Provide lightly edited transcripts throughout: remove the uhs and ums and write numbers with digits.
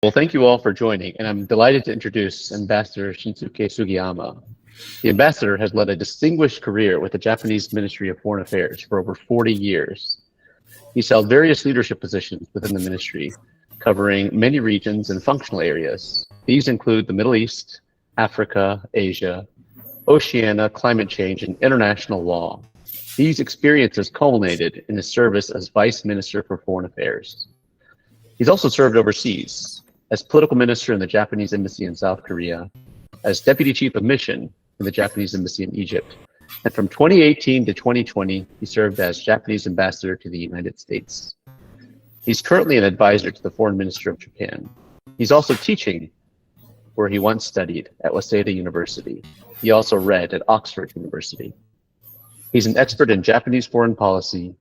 Well, thank you all for joining, and I'm delighted to introduce Ambassador Shinsuke Sugiyama. The ambassador has led a distinguished career with the Japanese Ministry of Foreign Affairs for over 40 years. He's held various leadership positions within the ministry, covering many regions and functional areas. These include the Middle East, Africa, Asia, Oceania, climate change, and international law. These experiences culminated in his service as Vice Minister for Foreign Affairs. He's also served overseas as political minister in the Japanese embassy in South Korea, as deputy chief of mission in the Japanese embassy in Egypt, and from 2018 to 2020, he served as Japanese ambassador to the United States. He's currently an advisor to the foreign minister of Japan. He's also teaching where he once studied at Waseda University. He also read at Oxford University. He's an expert in Japanese foreign policy,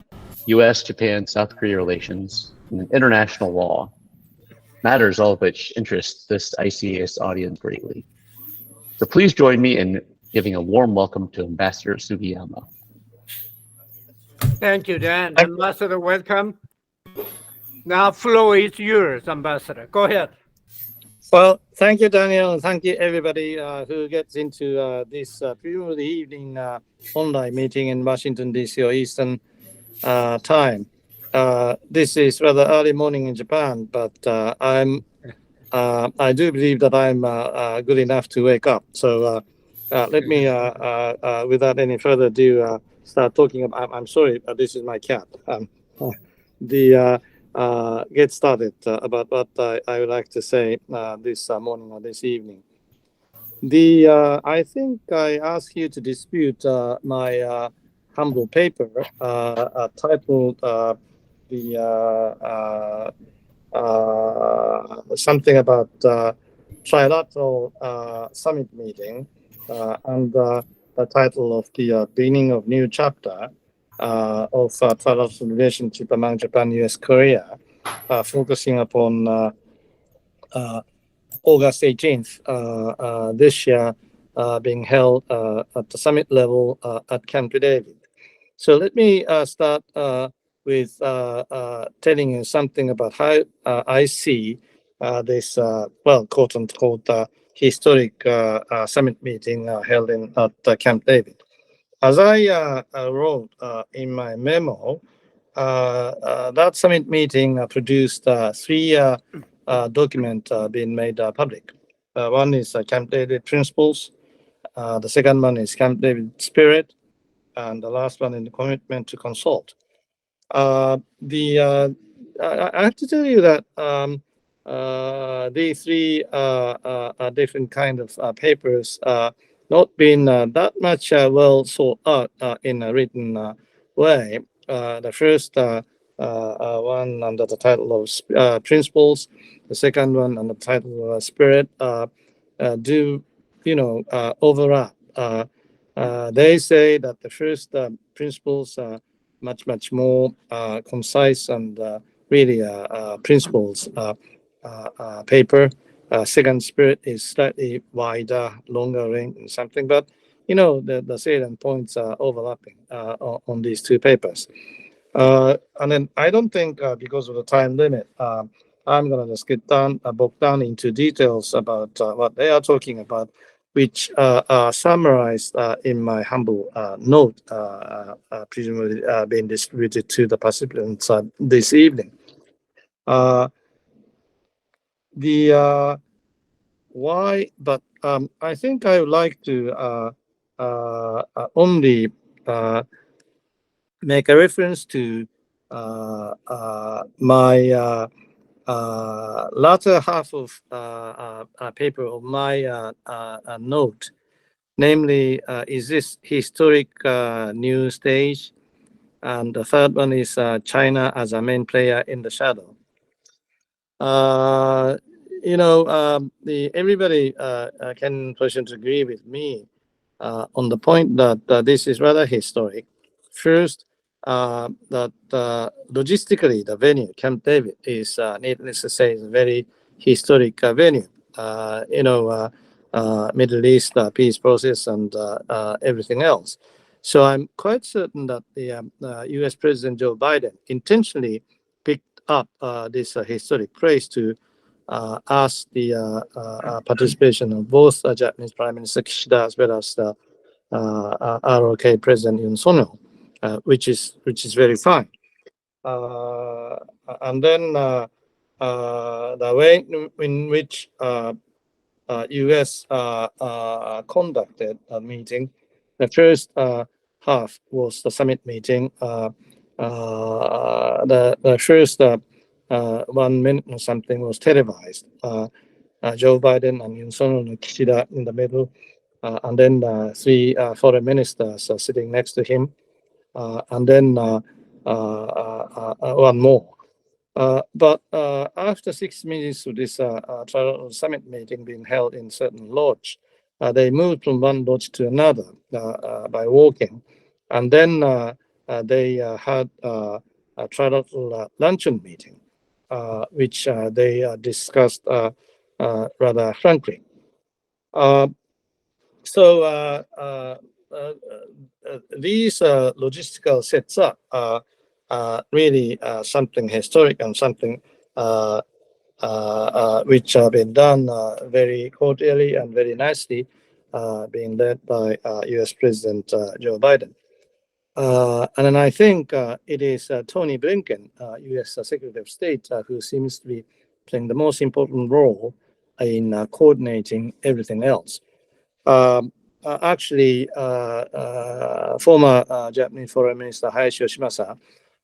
US, Japan, South Korea relations, and international law, matters all of which interest this ICAS audience greatly. So please join me in giving a warm welcome to Ambassador Sugiyama. Thank you, Dan. Ambassador, welcome. Now, floor is yours, Ambassador. Go ahead. Well, thank you, Daniel, and thank you, everybody who gets into this beautiful evening online meeting in Washington, D.C. or Eastern time. This is rather early morning in Japan, but I do believe that I'm good enough to wake up. So let me, without any further ado, start talking about. I'm sorry, this is my cat. Get started about what I would like to say this morning or this evening. I think I asked you to dispute my humble paper titled something about trilateral summit meeting and the title of the beginning of new chapter of trilateral relationship among Japan, US, Korea, focusing upon August 18th this year being held at the summit level at Camp David. So let me start with telling you something about how I see this, quote unquote, historic summit meeting held at Camp David. As I wrote in my memo, that summit meeting produced three documents being made public. One is Camp David Principles, the second one is Camp David Spirit, and the last one is the commitment to consult. I have to tell you that these three different kind of papers not been that much well thought out in a written way. The first one under the title of Principles, the second one under the title of Spirit, do overlap. They say that the first principles are much more concise and really principles paper. Second, Spirit is slightly wider, longer range and something, but the salient points are overlapping on these two papers. And then I don't think because of the time limit, I'm gonna just get bogged down into details about what they are talking about, which are summarized in my humble note, presumably being distributed to the participants this evening. Why? But I think I would like to only make a reference to my latter half of paper of my note, namely, is this historic new stage? And the third one is China as a main player in the shadow. Everybody can presently agree with me on the point that this is rather historic. First, that logistically the venue, Camp David, is needless to say, is a very historic venue. Middle East peace process and everything else. So I'm quite certain that the U.S. President Joe Biden intentionally picked up this historic place to asked the participation of both Japanese Prime Minister Kishida as well as the ROK President Yoon Suk-yeol, which is very fine. And then the way in which U.S. conducted a meeting, the first half was the summit meeting. The first 1 minute or something was televised. Joe Biden and Yoon Suk-yeol and Kishida in the middle, and then 3 foreign ministers sitting next to him, and then one more. But after 6 minutes of this summit meeting being held in certain lodge, they moved from one lodge to another by walking, and then they had a trilateral luncheon meeting, which they discussed rather frankly. So these logistical sets up really something historic and something which have been done very cordially and very nicely, being led by U.S. President Joe Biden. And then I think it is Tony Blinken, U.S. Secretary of State, who seems to be playing the most important role in coordinating everything else. Actually, former Japanese Foreign Minister Hayashi Yoshimasa,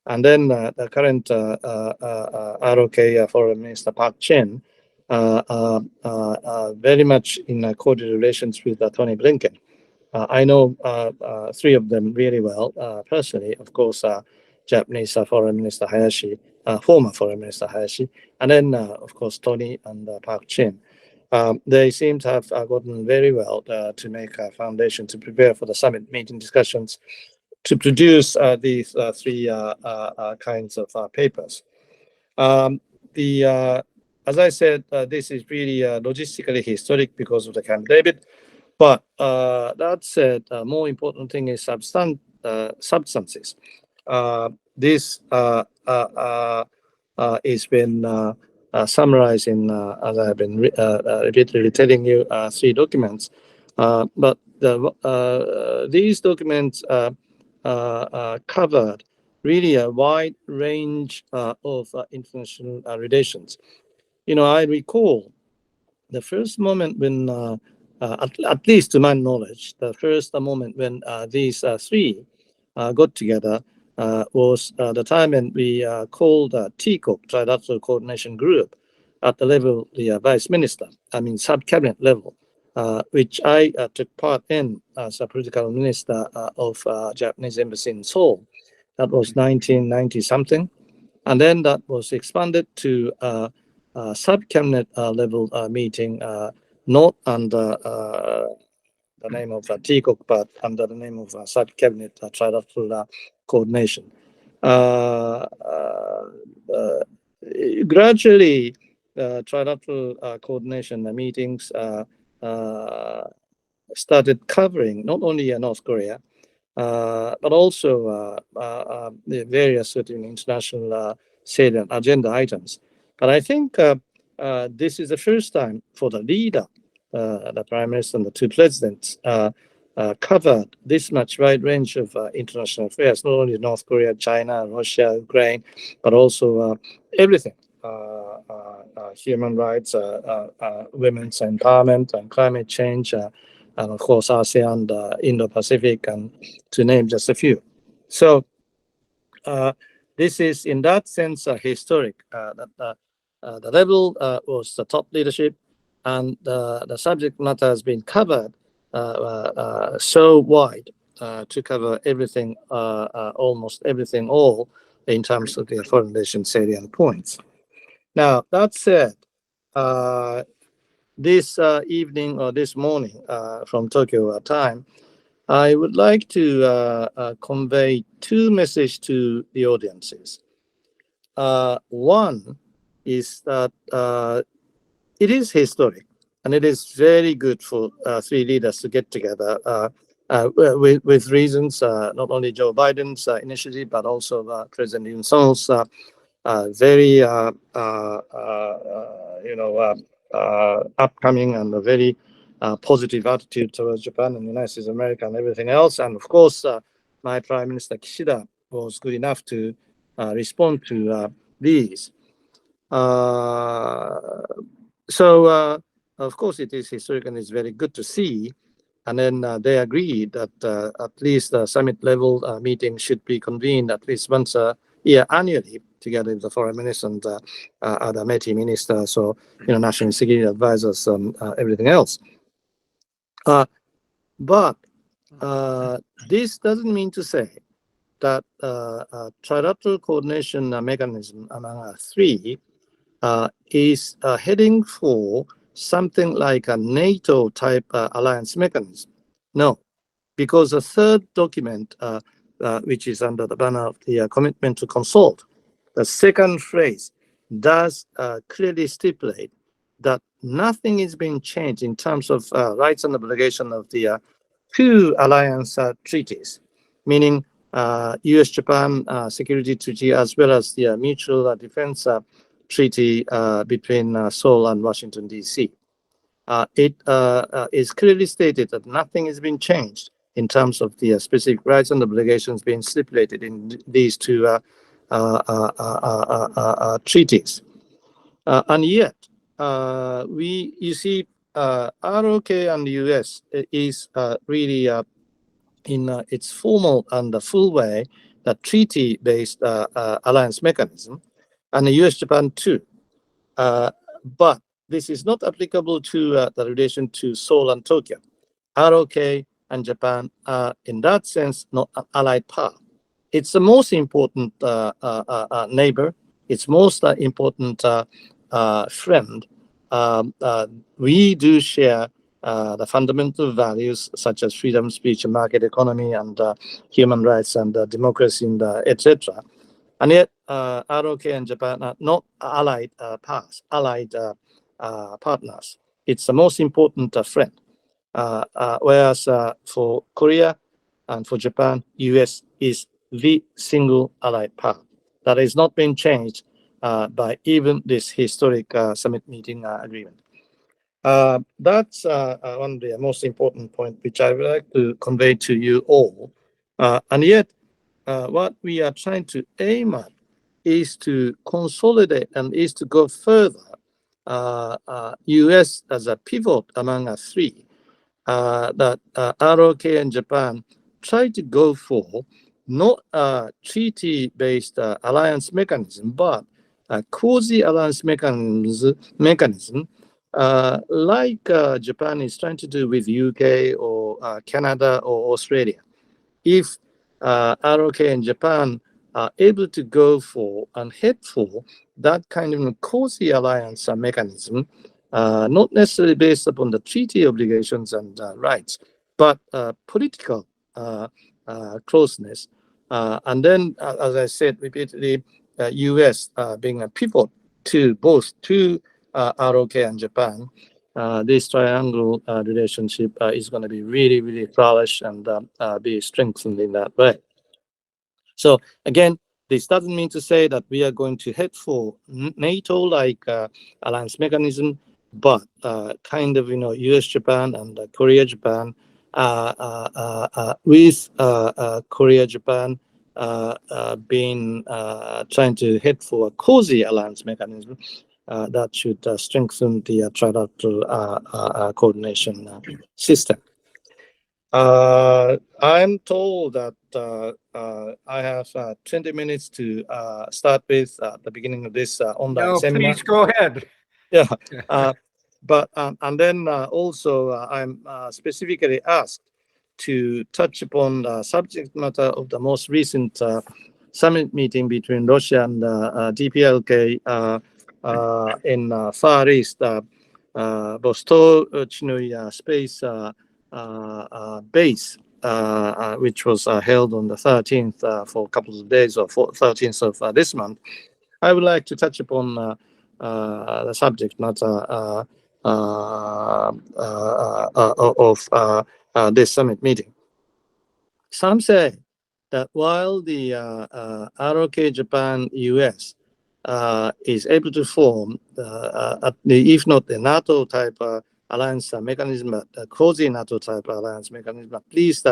and then the current ROK Foreign Minister Park Chin, very much in cordial relations with Tony Blinken. I know 3 of them really well personally. Of course, Japanese Foreign Minister Hayashi, former Foreign Minister Hayashi, and then of course Tony and Park Chin. They seem to have gotten very well to make a foundation to prepare for the summit meeting discussions to produce these 3 kinds of papers. As I said, this is really logistically historic because of the Camp David. But that said, more important thing is substances. This is been summarized in, as I have been repeatedly telling you, 3 documents. But these documents covered really a wide range of international relations. You know, I recall the first moment when, at least to my knowledge, the first moment when these 3 got together was the time when we called TCOP, Trilateral Coordination Group, at the level of the Vice Minister, I mean sub-cabinet level, which I took part in as a political minister of Japanese embassy in Seoul. That was 1990 something. And then that was expanded to sub-cabinet level meeting, not under the name of TCOC, but under the name of sub-cabinet trilateral coordination. Gradually, trilateral coordination meetings started covering not only North Korea, but also the various certain international salient agenda items. But I think this is the first time for the leader, the Prime Minister and the 2 presidents, covered this much wide range of international affairs, not only North Korea, China, Russia, Ukraine, but also everything. Human rights, women's empowerment, and climate change, and of course ASEAN, the Indo-Pacific, and to name just a few. So this is in that sense historic. That the level was the top leadership, and the subject matter has been covered so wide to cover everything, almost everything, all in terms of the foreign relations salient points. Now, that said, this evening or this morning from Tokyo time, I would like to convey 2 messages to the audiences. One is that it is historic, and it is very good for 3 leaders to get together with reasons, not only Joe Biden's initiative, but also President Yoon Suk-yeol's very upcoming and a very positive attitude towards Japan and United States of America and everything else. And of course, my Prime Minister Kishida was good enough to respond to these. So of course, it is historic and it's very good to see. And then they agreed that at least the summit level meeting should be convened at least once a year annually, together with the foreign minister and other METI ministers, so national security advisors, everything else. But this doesn't mean to say that trilateral coordination mechanism among three is heading for something like a NATO type alliance mechanism. No, because the third document, which is under the banner of the commitment to consult, the second phrase does clearly stipulate that nothing is being changed in terms of rights and obligation of the two alliance treaties, meaning US-Japan security treaty as well as the mutual defense treaty between Seoul and Washington, D.C. It is clearly stated that nothing has been changed in terms of the specific rights and obligations being stipulated in these two treaties. And yet, you see, ROK and the US is really in its formal and full way the treaty-based alliance mechanism, and the US-Japan too. But this is not applicable to the relation to Seoul and Tokyo. ROK and Japan are, in that sense, not an allied power. It's the most important neighbor. It's most important friend. We do share the fundamental values such as freedom, speech, market economy, and human rights and democracy, and etc. And yet, ROK and Japan are not allied powers, allied partners. It's the most important friend. Whereas for Korea and for Japan, US is the single allied power. That has not been changed by even this historic summit meeting agreement. That's one of the most important points which I would like to convey to you all. And yet, what we are trying to aim at is to consolidate and is to go further. US as a pivot among three, that ROK and Japan try to go for not a treaty-based alliance mechanism, but a quasi-alliance mechanism like Japan is trying to do with UK or Canada or Australia. If ROK and Japan are able to go for and head for that kind of quasi-alliance mechanism, not necessarily based upon the treaty obligations and rights, but political closeness. And then, as I said repeatedly, US being a pivot to both ROK and Japan, this triangle relationship is going to be really, really flourish and be strengthened in that way. So again, this doesn't mean to say that we are going to head for NATO-like alliance mechanism, but kind of, US-Japan and Korea-Japan, with Korea-Japan being trying to head for a cozy alliance mechanism that should strengthen the trilateral coordination system. I'm told that I have 20 minutes to start with at the beginning of this online seminar. Please go ahead. Yeah, but and then also I'm specifically asked to touch upon the subject matter of the most recent summit meeting between Russia and DPLK in Far East, Vostochny space base, which was held on the 13th for a couple of days, or 13th of this month. I would like to touch upon the subject matter of this summit meeting. Some say that while the ROK Japan US is able to form, if not the NATO type alliance mechanism, but a quasi-NATO type alliance mechanism, at least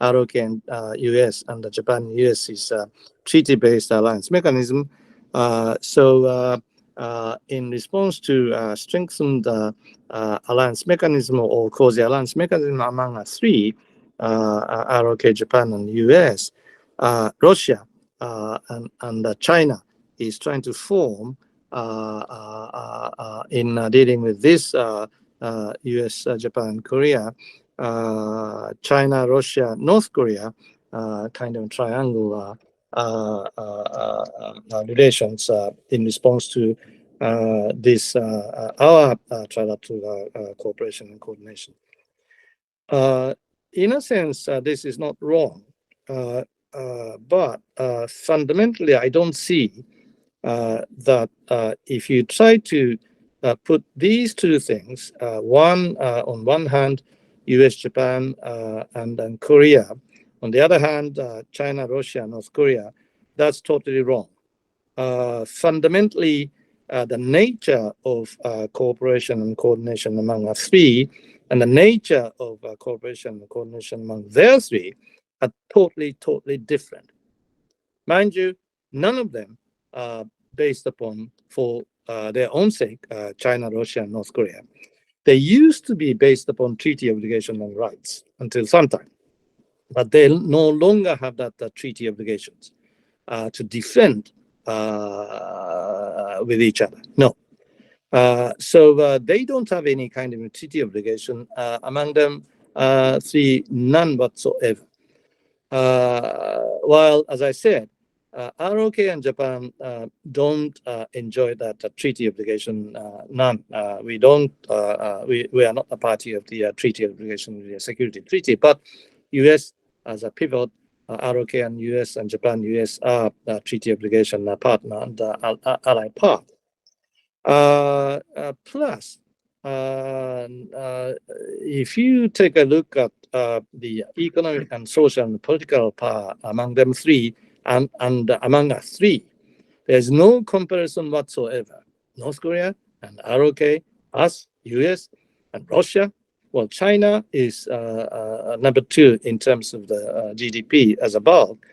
ROK and US and Japan and US is a treaty-based alliance mechanism. In response to strengthened alliance mechanism or quasi-alliance mechanism among three, ROK, Japan, and US, Russia and China is trying to form in dealing with this US, Japan, Korea, China, Russia, North Korea, kind of triangle relations in response to this our trilateral cooperation and coordination. In a sense, this is not wrong, but fundamentally, I don't see that if you try to put these two things, one on one hand, US, Japan, and then Korea, on the other hand, China, Russia, North Korea, that's totally wrong. Fundamentally, the nature of cooperation and coordination among three and the nature of cooperation and coordination among their three are totally different. Mind you, none of them are based upon, for their own sake, China, Russia, and North Korea. They used to be based upon treaty obligation and rights until some time, but they no longer have that treaty obligations to defend with each other. No. So they don't have any kind of treaty obligation among them, three, none whatsoever. While, as I said, ROK and Japan don't enjoy that treaty obligation, none. We don't, we are not a party of the treaty obligation, the security treaty, but US as a pivot, ROK and US and Japan, US are treaty obligation partner and allied part. Plus, if you take a look at the economic and social and political power among them three and among us three, there's no comparison whatsoever. North Korea and ROK, us, US, and Russia. Well, China is number 2 in terms of the GDP as a bulk,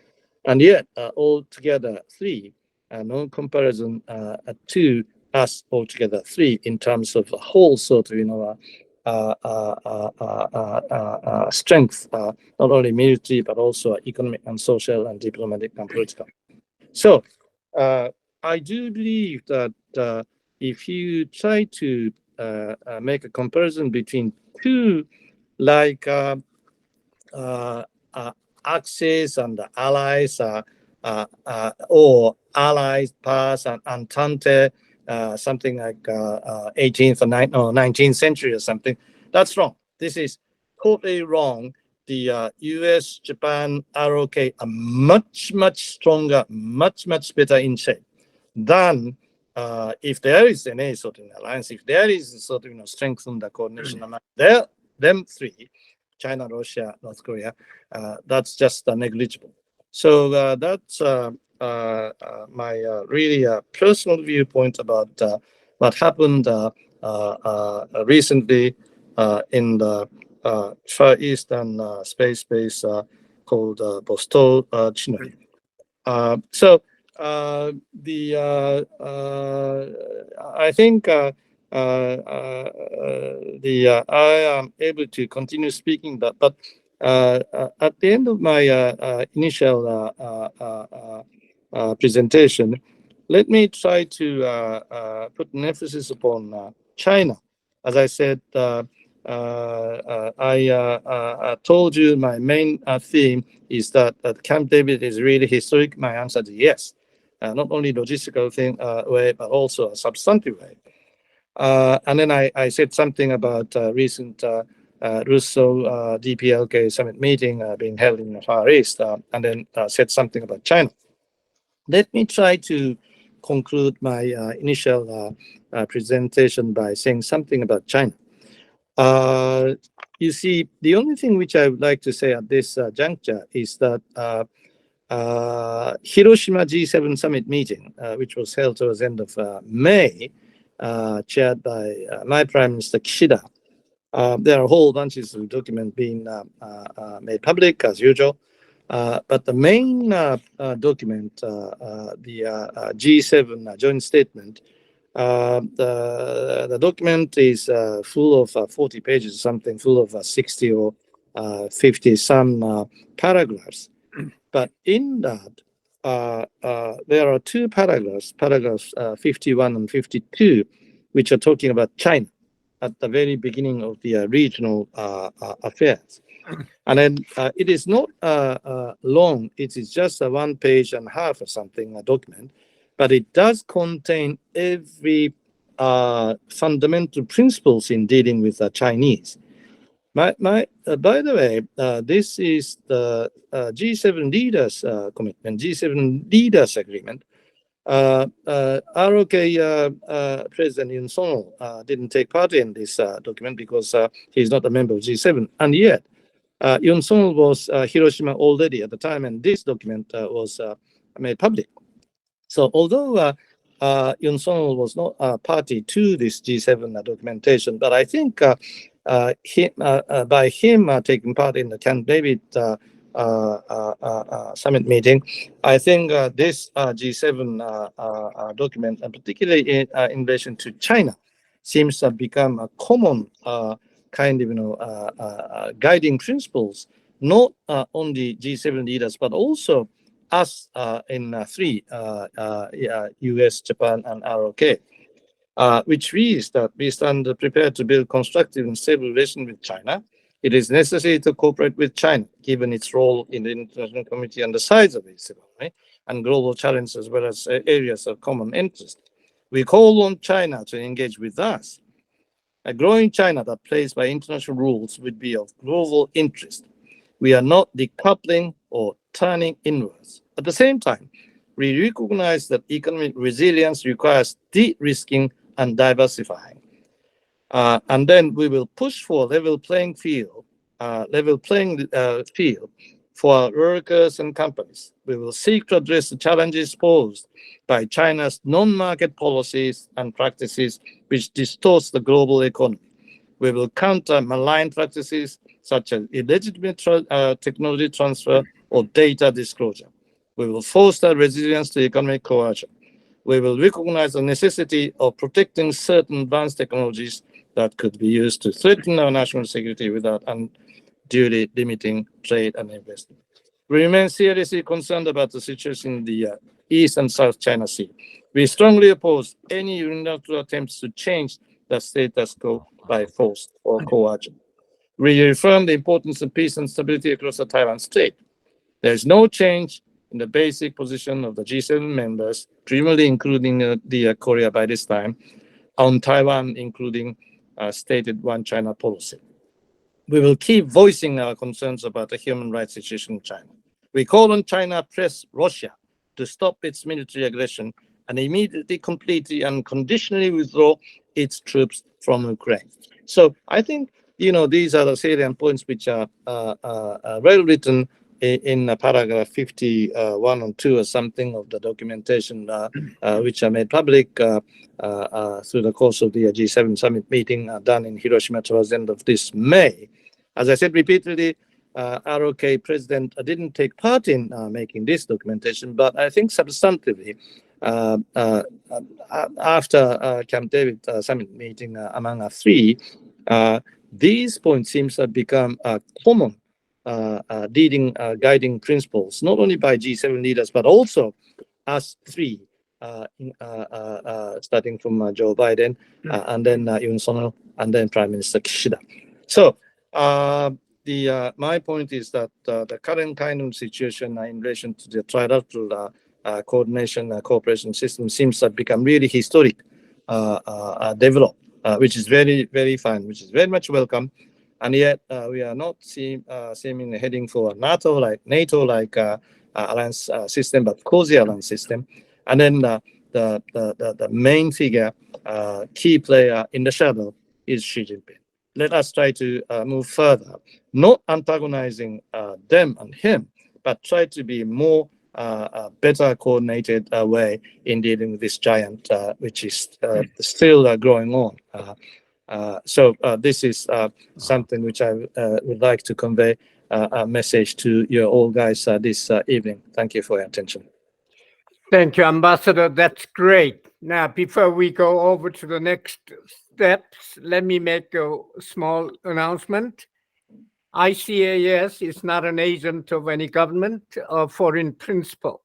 and yet altogether three, no comparison to us altogether three in terms of the whole sort of, strength, not only military, but also economic and social and diplomatic and political. So I do believe that if you try to make a comparison between two, like Axis and the allies, or allies, pass and Entente, something like 18th or 19th century or something, that's wrong. This is totally wrong. The US, Japan, ROK are much stronger, much better in shape than if there is any sort of alliance, if there is a sort of strengthened coordination among them three, China, Russia, North Korea, that's just negligible. So that's my really personal viewpoint about what happened recently in the Far Eastern space base called Vostochnaya. So I think I am able to continue speaking, but at the end of my initial presentation, let me try to put an emphasis upon China. As I said, I told you my main theme is that Camp David is really historic. My answer is yes. Not only logistical way, but also a substantive way. And then I said something about recent Russo DPLK summit meeting being held in the Far East, and then said something about China. Let me try to conclude my initial presentation by saying something about China. You see, the only thing which I would like to say at this juncture is that Hiroshima G7 summit meeting, which was held towards the end of May, chaired by my Prime Minister Kishida. There are whole bunches of documents being made public as usual. But the main document, the G7 joint statement, the document is full of 40 pages, something full of 60 or 50 some paragraphs. But in that, there are two paragraphs, paragraphs 51 and 52, which are talking about China at the very beginning of the regional affairs. And then it is not long, it is just a 1.5 pages or something, a document, but it does contain every fundamental principles in dealing with the Chinese. By the way, this is the G7 leaders commitment, G7 leaders agreement. ROK President Yoon Song didn't take part in this document because he's not a member of G7, and yet Yoon Song was Hiroshima already at the time, and this document was made public. So although Yoon Song was not a party to this G7 documentation, but I think by him taking part in the Camp David summit meeting, I think this G7 document, and particularly in relation to China, seems to have become a common kind of guiding principles, not only G7 leaders, but also us in three, US, Japan, and ROK, which reads that we stand prepared to build constructive and stable relations with China. It is necessary to cooperate with China, given its role in the international community and the size of its economy and global challenges, as well as areas of common interest. We call on China to engage with us. A growing China that plays by international rules would be of global interest. We are not decoupling or turning inwards. At the same time, we recognize that economic resilience requires de-risking and diversifying. And then we will push for level playing field for our workers and companies. We will seek to address the challenges posed by China's non-market policies and practices which distorts the global economy. We will counter malign practices such as illegitimate technology transfer or data disclosure. We will foster resilience to economic coercion. We will recognize the necessity of protecting certain advanced technologies that could be used to threaten our national security without unduly limiting trade and investment. We remain seriously concerned about the situation in the East and South China Sea. We strongly oppose any unilateral attempts to change the status quo by force or coercion. We reaffirm the importance of peace and stability across the Taiwan Strait. There is no change in the basic position of the G7 members, primarily including the Korea by this time, on Taiwan, including stated one China policy. We will keep voicing our concerns about the human rights situation in China. We call on China press Russia to stop its military aggression and immediately, completely, and conditionally withdraw its troops from Ukraine. So I think, these are the salient points which are well written in paragraph 51 and 2 or something of the documentation which are made public through the course of the G7 summit meeting done in Hiroshima towards the end of this May. As I said repeatedly, ROK president didn't take part in making this documentation, but I think substantively, after Camp David summit meeting among us three, these points seems to have become common leading guiding principles, not only by G7 leaders, but also us three, starting from Joe Biden, and then Yoon Song, and then Prime Minister Kishida. So my point is that the current kind of situation in relation to the trilateral coordination cooperation system seems to have become really historic developed, which is very, very fine, which is very much welcome. And yet we are not seemingly heading for a NATO-like alliance system, but cozy alliance system. And then the main figure, key player in the shadow is Xi Jinping. Let us try to move further, not antagonizing them and him, but try to be more better coordinated way in dealing with this giant, which is still growing on. So this is something which I would like to convey a message to you all guys this evening. Thank you for your attention. Thank you, Ambassador. That's great. Now, before we go over to the next steps, let me make a small announcement. ICAS is not an agent of any government or foreign principal.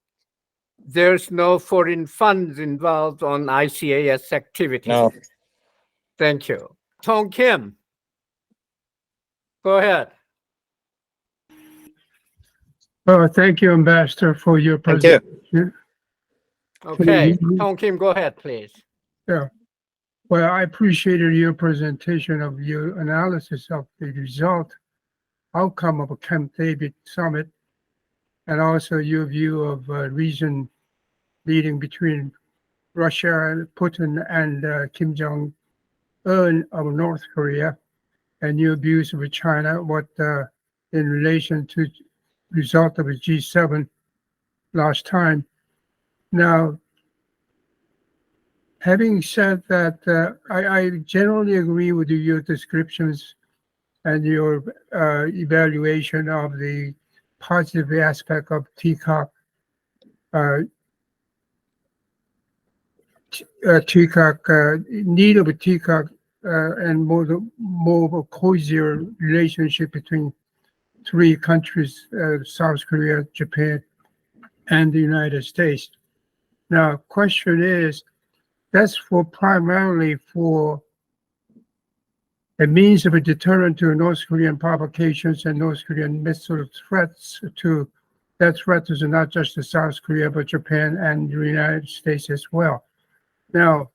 There's no foreign funds involved on ICAS activities. No. Thank you. Tong Kim, go ahead. Thank you, Ambassador, for your Thank you. presentation. Okay, Tong Kim, go ahead, please. Yeah. Well, I appreciated your presentation of your analysis of the outcome of a Camp David summit, and also your view of region leading between Russia and Putin and Kim Jong-un of North Korea, and your views of China, what in relation to result of a G7 last time. Now, having said that, I generally agree with your descriptions and your evaluation of the positive aspect of TCOC, need of a TCOC, and more of a cozier relationship between three countries, South Korea, Japan, and the United States. Now, question is, that's primarily for a means of a deterrent to North Korean provocations and North Korean missile threats to, that threat is not just to South Korea, but Japan and the United States as well. Now,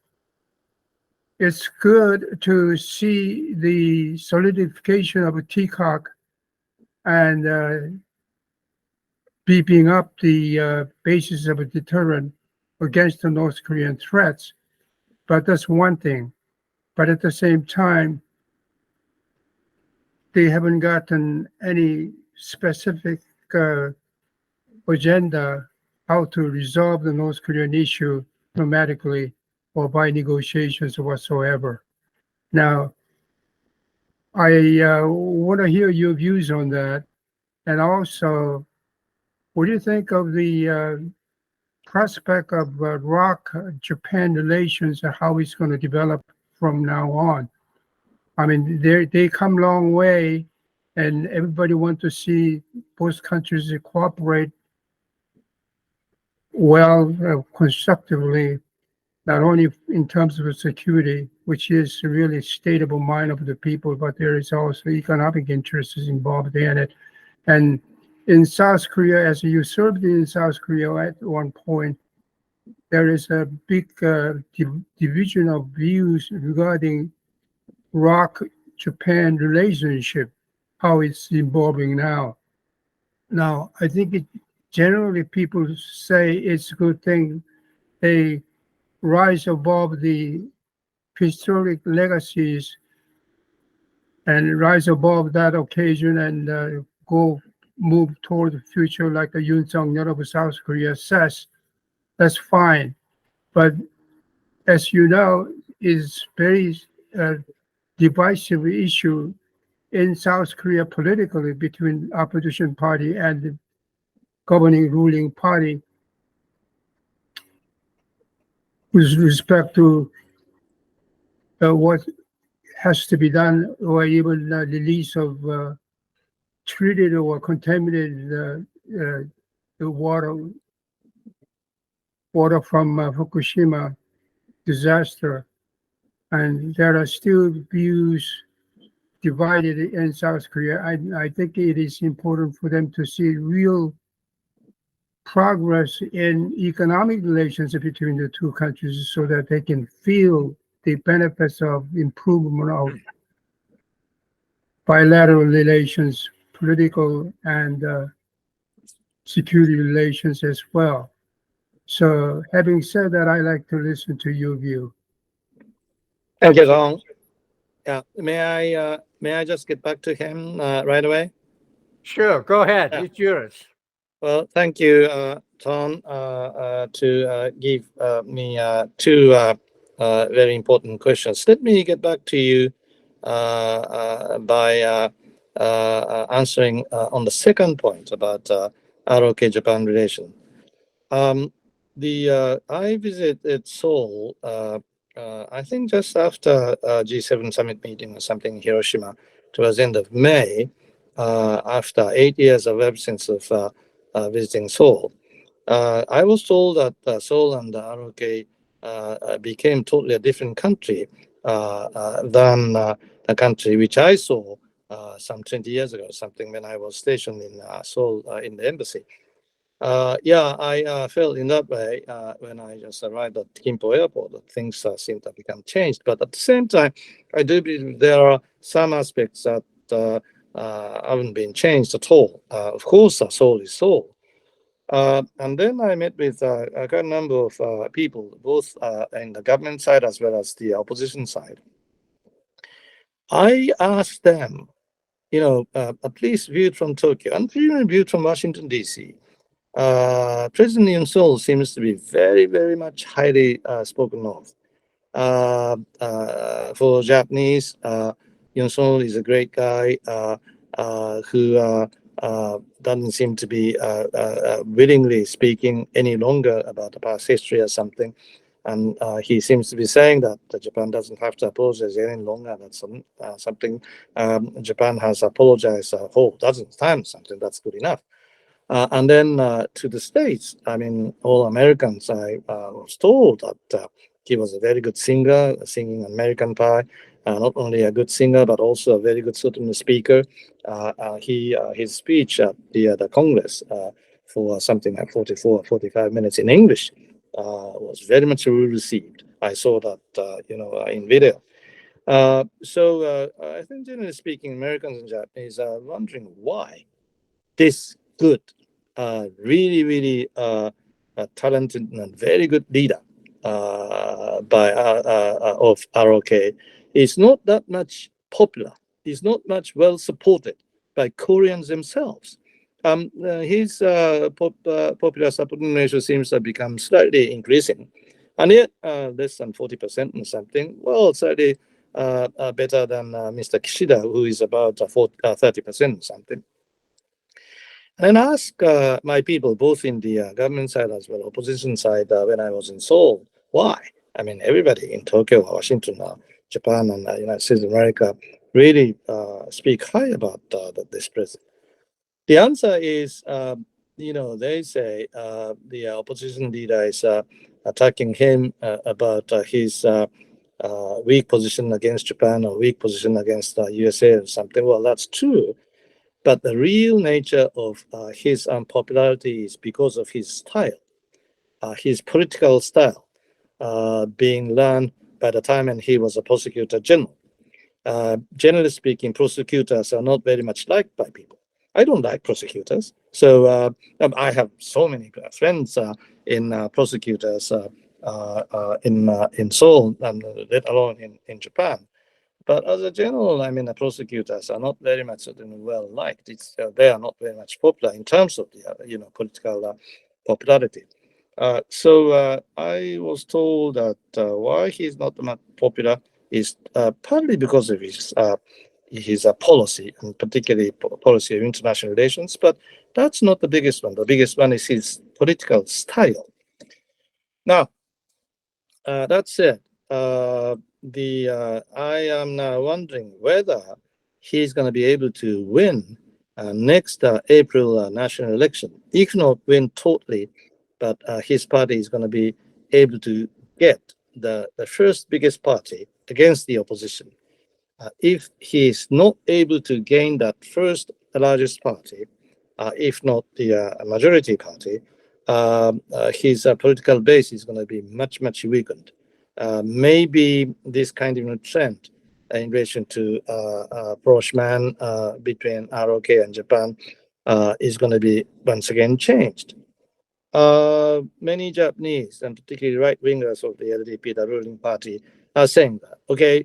it's good to see the solidification of a TCOC and beefing up the basis of a deterrent against the North Korean threats. But that's one thing. But at the same time, they haven't gotten any specific agenda how to resolve the North Korean issue diplomatically or by negotiations whatsoever. Now, I want to hear your views on that. And also, what do you think of the prospect of ROK-Japan relations and how it's going to develop from now on? I mean, they come a long way, and everybody wants to see both countries cooperate well, constructively, not only in terms of security, which is really state of mind of the people, but there is also economic interests involved in it. And in South Korea, as you served in South Korea at one point, there is a big division of views regarding ROK-Japan relationship, how it's evolving now. Now, I think generally people say it's a good thing they rise above the historic legacies and rise above that occasion and move toward the future like the Yoon Suk-yeol of South Korea says. That's fine. But as you know, is very divisive issue in South Korea politically between opposition party and the governing ruling party with respect to what has to be done, or even the release of treated or contaminated the water from Fukushima disaster. And there are still views divided in South Korea. I think it is important for them to see real progress in economic relations between the two countries so that they can feel the benefits of improvement of bilateral relations, political and security relations as well. So having said that, I like to listen to your view. Thank you, Tong. Yeah, may I just get back to him right away? Sure, go ahead. Yeah. It's yours. Well, thank you, Tom, to give me two very important questions. Let me get back to you by answering on the second point about ROK-Japan relation. I visited Seoul, I think just after G7 summit meeting or something in Hiroshima towards the end of May, after 8 years of absence of visiting Seoul. I was told that Seoul and the ROK became totally a different country than the country which I saw some 20 years ago, something when I was stationed in Seoul in the embassy. Yeah, I felt in that way when I just arrived at Gimpo Airport that things seem to have become changed. But at the same time, I do believe there are some aspects that haven't been changed at all. Of course, Seoul is Seoul. And then I met with a good number of people, both in the government side as well as the opposition side. I asked them, at least viewed from Tokyo and even viewed from Washington, D.C., President Yoon Seol seems to be very, very much highly spoken of. For Japanese, Yoon Seol is a great guy who doesn't seem to be willingly speaking any longer about the past history or something. And he seems to be saying that Japan doesn't have to apologize any longer. That's something Japan has apologized a whole dozen times, something that's good enough. And then to the States, I mean, all Americans, I was told that he was a very good singer, singing American Pie, not only a good singer, but also a very good certainly speaker. His speech at the Congress for something like 44 or 45 minutes in English was very much well received. I saw that, in video. So I think generally speaking, Americans and Japanese are wondering why this good, really, really talented and very good leader of ROK is not that much popular, is not much well supported by Koreans themselves. His popular support ratio seems to have become slightly increasing, and yet less than 40% and something. Well, slightly better than Mr. Kishida, who is about 30% or something. And ask my people, both in the government side as well, opposition side, when I was in Seoul, why? I mean, everybody in Tokyo, Washington, Japan, and United States of America really speak high about this president. The answer is, they say the opposition leader is attacking him about his weak position against Japan or weak position against USA or something. Well, that's true. But the real nature of his unpopularity is because of his style, his political style, being learned by the time when he was a prosecutor general. Generally speaking, prosecutors are not very much liked by people. I don't like prosecutors. So I have so many friends in prosecutors in Seoul, and let alone in Japan. But as a general, I mean, the prosecutors are not very much well liked. They are not very much popular in terms of the political popularity. So I was told that why he's not much popular is partly because of his policy, and particularly policy of international relations. But that's not the biggest one. The biggest one is his political style. Now, that said, I am now wondering whether he's going to be able to win next April national election. If not win totally, but his party is going to be able to get the first biggest party against the opposition. If he is not able to gain that first largest party, if not the majority party, his political base is going to be much, much weakened. Maybe this kind of trend in relation to approachment between ROK and Japan is going to be once again changed. Many Japanese, and particularly right-wingers of the LDP, the ruling party, are saying that, okay,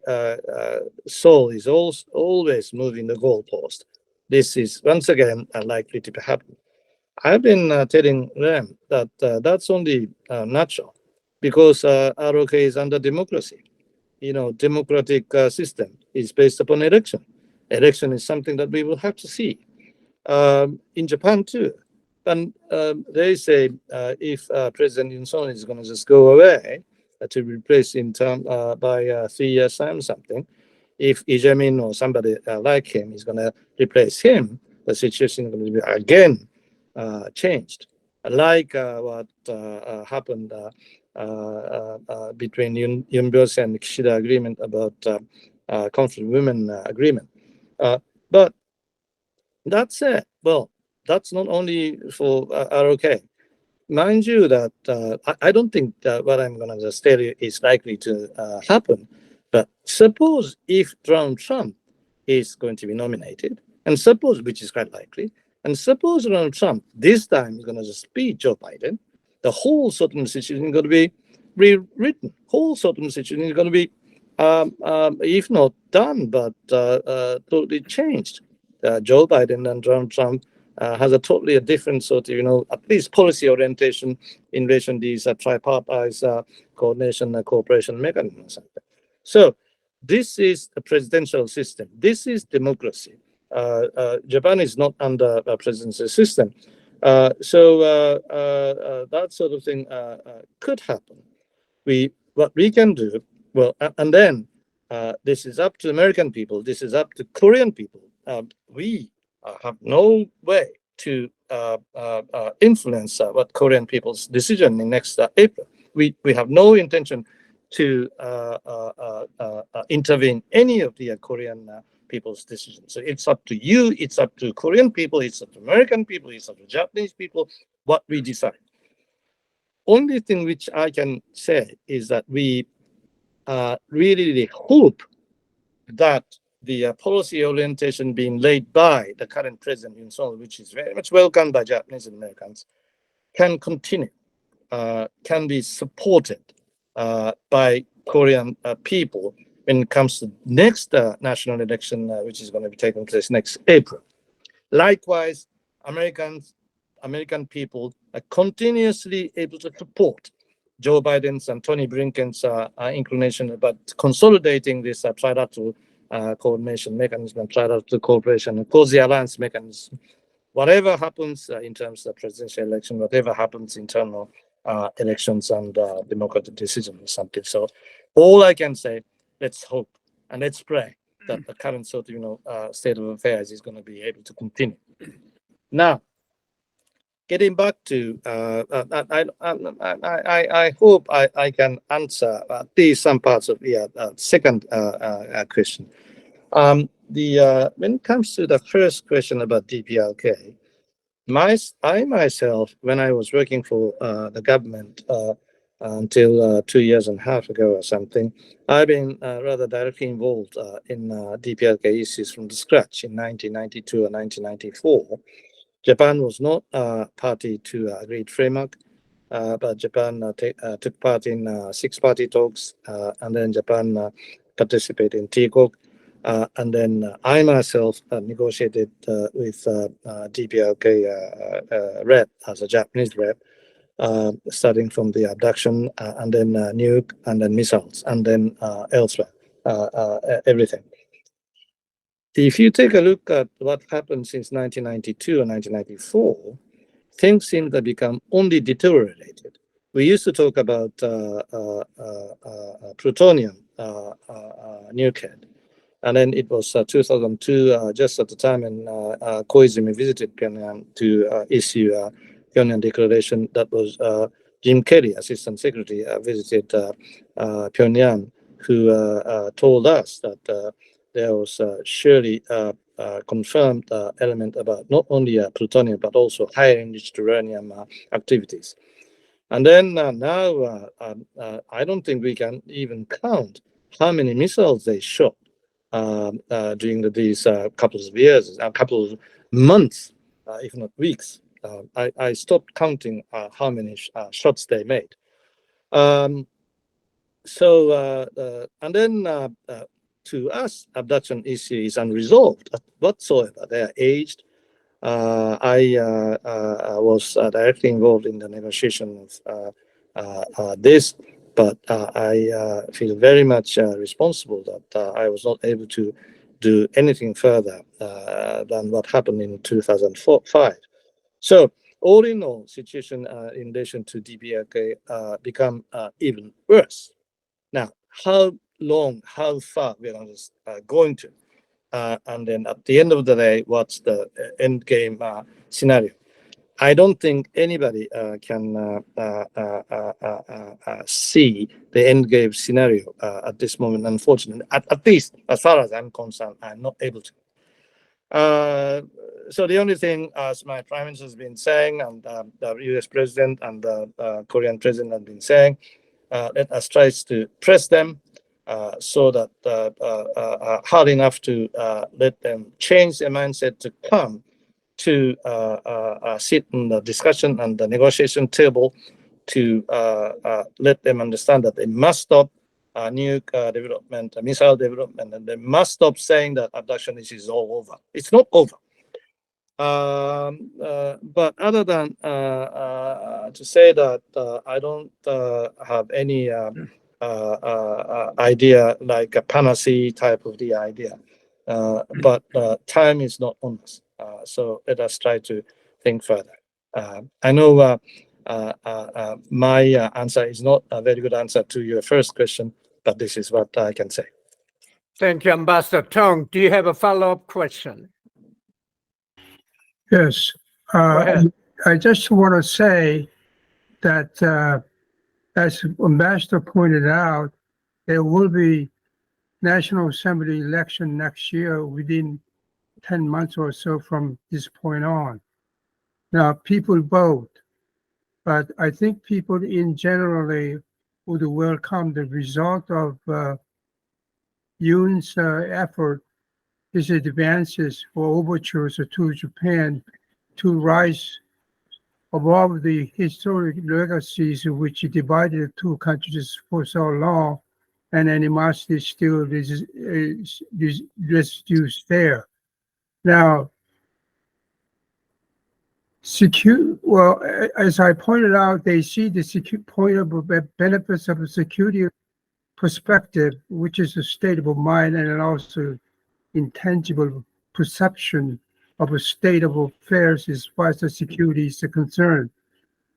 Seoul is always moving the goalpost. This is once again unlikely to happen. I've been telling them that that's only natural, because ROK is under democracy. Democratic system is based upon election. Election is something that we will have to see in Japan too. And they say if President Yun-sung is going to just go away to replace in term by 3 years time or something, if Lee Jae-min or somebody like him is going to replace him, the situation is going to be again changed, like what happened between Yoon Byung-se and Kishida agreement about conflict women agreement. But that said, well, that's not only for ROK. Mind you that I don't think that what I'm going to just tell you is likely to happen. But suppose if Donald Trump is going to be nominated, and suppose, which is quite likely, and suppose Donald Trump this time is going to just beat Joe Biden, the whole certain situation is going to be rewritten. Whole certain situation is going to be, if not done, but totally changed. Joe Biden and Donald Trump has a totally different sort of, at least policy orientation in relation to these tripartite coordination and cooperation mechanisms. So this is a presidential system. This is democracy. Japan is not under a presidential system. So that sort of thing could happen. What we can do, well, and then this is up to American people. This is up to Korean people. We have no way to influence what Korean people's decision in next April. We have no intention to intervene any of the Korean people's decisions. So it's up to you, it's up to Korean people, it's up to American people, it's up to Japanese people, what we decide. Only thing which I can say is that we really hope that the policy orientation being laid by the current President Yun-sung, which is very much welcomed by Japanese and Americans, can continue, can be supported by Korean people when it comes to next national election, which is going to be taking place next April. Likewise, American people are continuously able to support Joe Biden's and Tony Blinken's inclination about consolidating this trilateral coordination mechanism and trilateral cooperation and cozy alliance mechanism. Whatever happens in terms of presidential election, whatever happens internal elections and democratic decisions or something. So all I can say, let's hope and let's pray that the current sort of state of affairs is going to be able to continue. Now, getting back to, I hope I can answer some parts of the second question. When it comes to the first question about DPRK, I myself, when I was working for the government until 2.5 years ago or something, I've been rather directly involved in DPRK issues from the scratch in 1992 or 1994. Japan was not party to agreed framework, but Japan took part in 6-party talks, and then Japan participated in TCOC. And then I myself negotiated with DPRK rep as a Japanese rep, starting from the abduction and then nuke and then missiles and then elsewhere, everything. If you take a look at what happened since 1992 and 1994, things seem to become only deteriorated. We used to talk about plutonium nuclear. And then it was 2002, just at the time when Koizumi visited Pyongyang to issue a Pyongyang declaration. That was Jim Kelly, Assistant Secretary, visited Pyongyang, who told us that there was surely confirmed element about not only plutonium, but also higher enriched uranium activities. And then now, I don't think we can even count how many missiles they shot during these couple of years, a couple of months, if not weeks. I stopped counting how many shots they made. And then to us, abduction issue is unresolved whatsoever. They are aged. I was directly involved in the negotiation of this, but I feel very much responsible that I was not able to do anything further than what happened in 2005. So all in all, situation in relation to DPRK become even worse. Now, how long, how far we are going to, and then at the end of the day, what's the end game scenario? I don't think anybody can see the end game scenario at this moment. Unfortunately, at least as far as I'm concerned, I'm not able to. So the only thing, as my prime minister has been saying, and the U.S. president and the Korean president have been saying, let us try to press them so that hard enough to let them change their mindset to come to sit in the discussion and the negotiation table to let them understand that they must stop nuke development, missile development, and they must stop saying that abduction is all over. It's not over. But other than to say that I don't have any idea like a panacea type of the idea, but time is not on us. So let us try to think further. I know my answer is not a very good answer to your first question, but this is what I can say. Thank you, Ambassador Tong. Do you have a follow-up question? Yes. ahead. I just want to say that, as Ambassador pointed out, there will be National Assembly election next year within 10 months or so from this point on. Now, people vote, but I think people in generally would welcome the result of Yoon's effort, his advances for overtures to Japan to rise above the historic legacies which divided the two countries for so long, and animosity still residues there. Now, as I pointed out, they see the point of benefits of a security perspective, which is a state of mind and also intangible perception of a state of affairs as far as the security is concerned.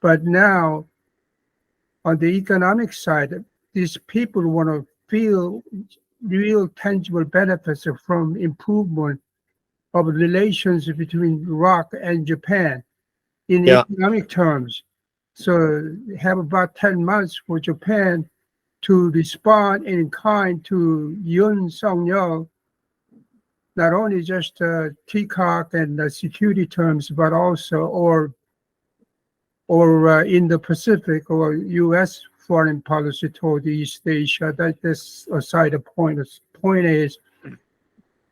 But now, on the economic side, these people want to feel real tangible benefits from improvement of relations between ROC and Japan in economic terms. So have about 10 months for Japan to respond in kind to Yoon Suk-yeol, not only just TCOC and security terms, but also or in the Pacific or U.S. foreign policy toward East Asia. That's a side point. The point is,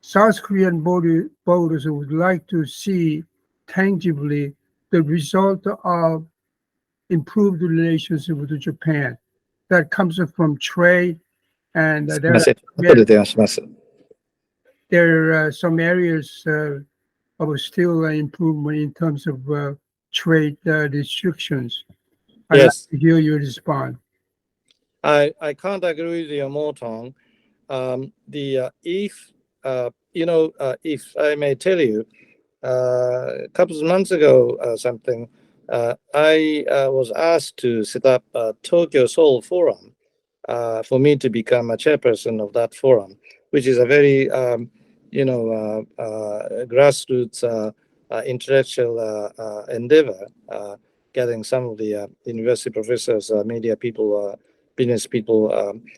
South Korean voters would like to see tangibly the result of improved relations with Japan. That comes from trade, and there are some areas of still improvement in terms of trade restrictions. I'd like to hear you respond. I can't agree with you more, Tong. If I may tell you, a couple of months ago, I was asked to set up a Tokyo Seoul Forum for me to become a chairperson of that forum, which is a very, grassroots intellectual endeavor, getting some of the university professors, media people, business people,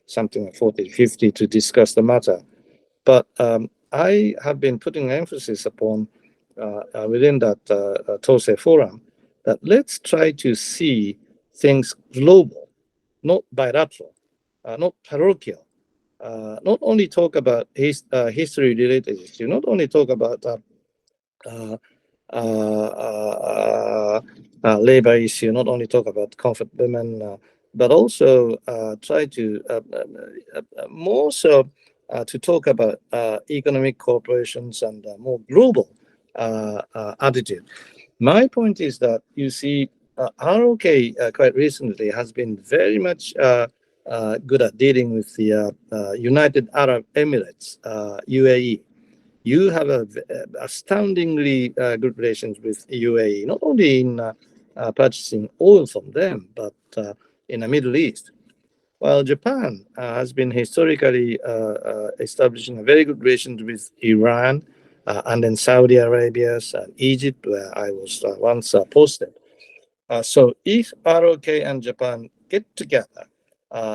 something 40, 50 to discuss the matter. But I have been putting emphasis upon within that TOSE forum that let's try to see things global, not bilateral, not parochial. Not only talk about history-related issues, not only talk about labor issue, not only talk about comfort women, but also try to more so to talk about economic corporations and more global attitude. My point is that you see, ROK quite recently has been very much good at dealing with the United Arab Emirates, UAE. You have astoundingly good relations with UAE, not only in purchasing oil from them, but in the Middle East. Well, Japan has been historically establishing a very good relations with Iran, and then Saudi Arabia and Egypt, where I was once posted. So if ROK and Japan get together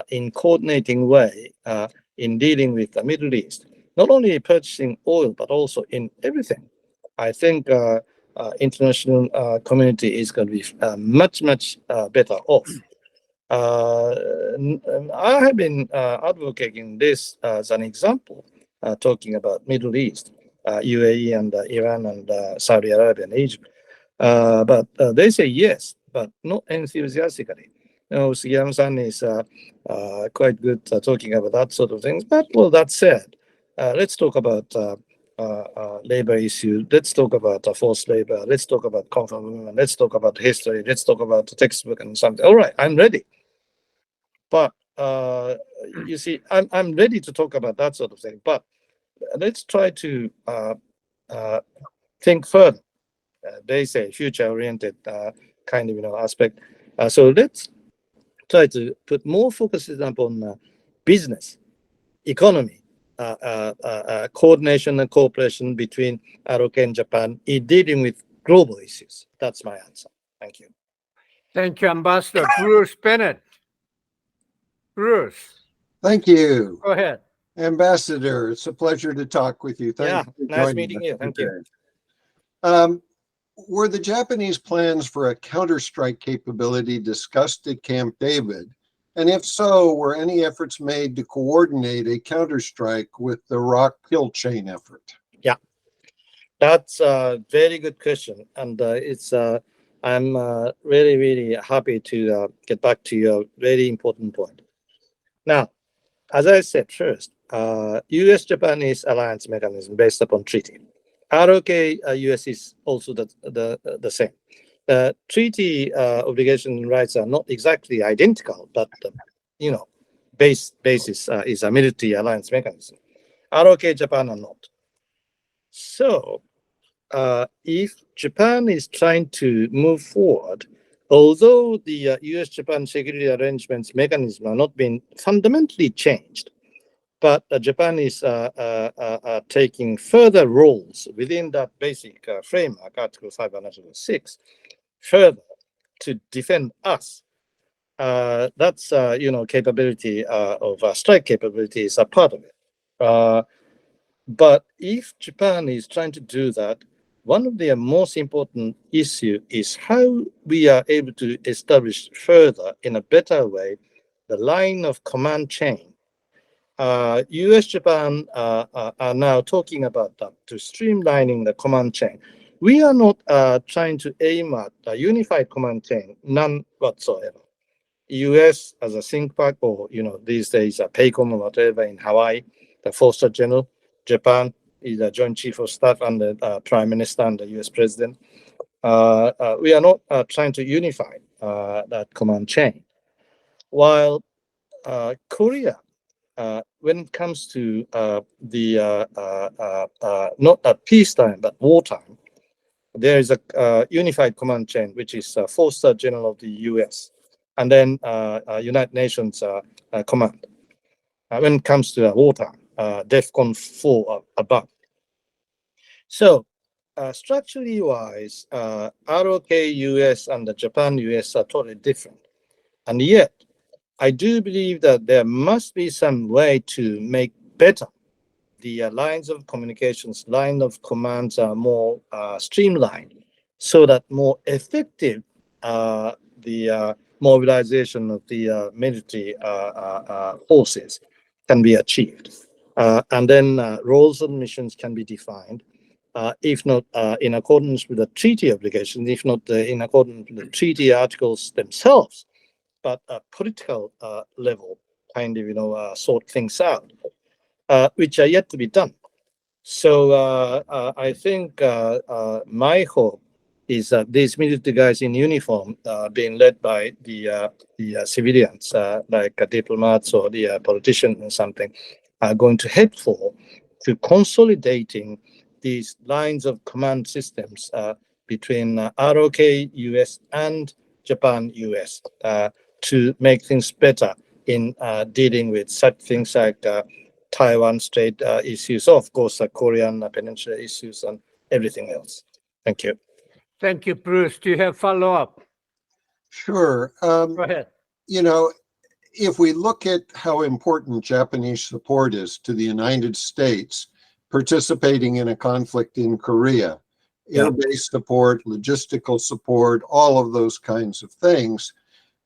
in coordinating way in dealing with the Middle East, not only purchasing oil, but also in everything, I think international community is going to be much, much better off. I have been advocating this as an example, talking about Middle East, UAE and Iran and Saudi Arabia and Egypt. But they say yes, but not enthusiastically. Sugiyama-san is quite good talking about that sort of things. But well, that said, let's talk about labor issues. Let's talk about forced labor. Let's talk about conflict movement. Let's talk about history. Let's talk about the textbook and something. All right, I'm ready. But you see, I'm ready to talk about that sort of thing. But let's try to think further. They say future-oriented kind of aspect. So let's try to put more focus upon business, economy, coordination and cooperation between ROK and Japan in dealing with global issues. That's my answer. Thank you. Thank you, Ambassador. Bruce Bennett. Bruce, Thank you, go ahead. Ambassador. It's a pleasure to talk with you. Yeah, Thank you for nice joining meeting us you. Thank you. today. Were the Japanese plans for a counterstrike capability discussed at Camp David? And if so, were any efforts made to coordinate a counterstrike with the rock kill chain effort? Yeah, that's a very good question. And I'm really, really happy to get back to your very important point. Now, as I said first, US-Japanese alliance mechanism based upon treaty. ROK US is also the same. Treaty obligation and rights are not exactly identical, but basis is a military alliance mechanism. ROK Japan are not. So if Japan is trying to move forward, although the US-Japan security arrangements mechanism are not being fundamentally changed, but Japan is taking further roles within that basic framework, Article 5 and Article 6, further to defend us. That's capability of strike capability is a part of it. But if Japan is trying to do that, one of the most important issue is how we are able to establish further in a better way the line of command chain. US-Japan are now talking about that, to streamlining the command chain. We are not trying to aim at a unified command chain, none whatsoever. US as a think pack, or these days a PACOM or whatever in Hawaii, the 4-star general. Japan is a joint chief of staff and the prime minister and the US president. We are not trying to unify that command chain. While Korea, when it comes to not at peacetime but wartime, there is a unified command chain, which is 4-star general of the US, and then United Nations command. When it comes to wartime, DEFCON 4 above. So structurally wise, ROK US and the Japan US are totally different. And yet, I do believe that there must be some way to make better the lines of communications, line of commands are more streamlined, so that more effective the mobilization of the military forces can be achieved. And then roles and missions can be defined, if not in accordance with the treaty obligations, if not in accordance with the treaty articles themselves, but a political level kind of sort things out, which are yet to be done. So I think my hope is that these military guys in uniform, being led by the civilians, like diplomats or the politicians or something, are going to head for to consolidating these lines of command systems between ROK US and Japan US to make things better in dealing with such things like Taiwan Strait issues, of course, the Korean Peninsula issues and everything else. Thank you. Thank you, Bruce. Do you have follow-up? Sure. Go ahead. You know, if we look at how important Japanese support is to the United States participating in a conflict in Korea, air-based support, logistical support, all of those kinds of things,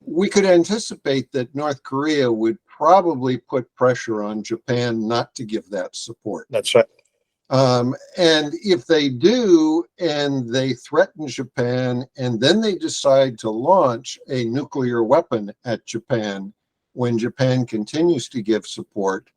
we could anticipate that North Korea would probably put pressure on Japan not to give that support. That's right. And if they do, and they threaten Japan, and then they decide to launch a nuclear weapon at Japan when Japan continues to give support,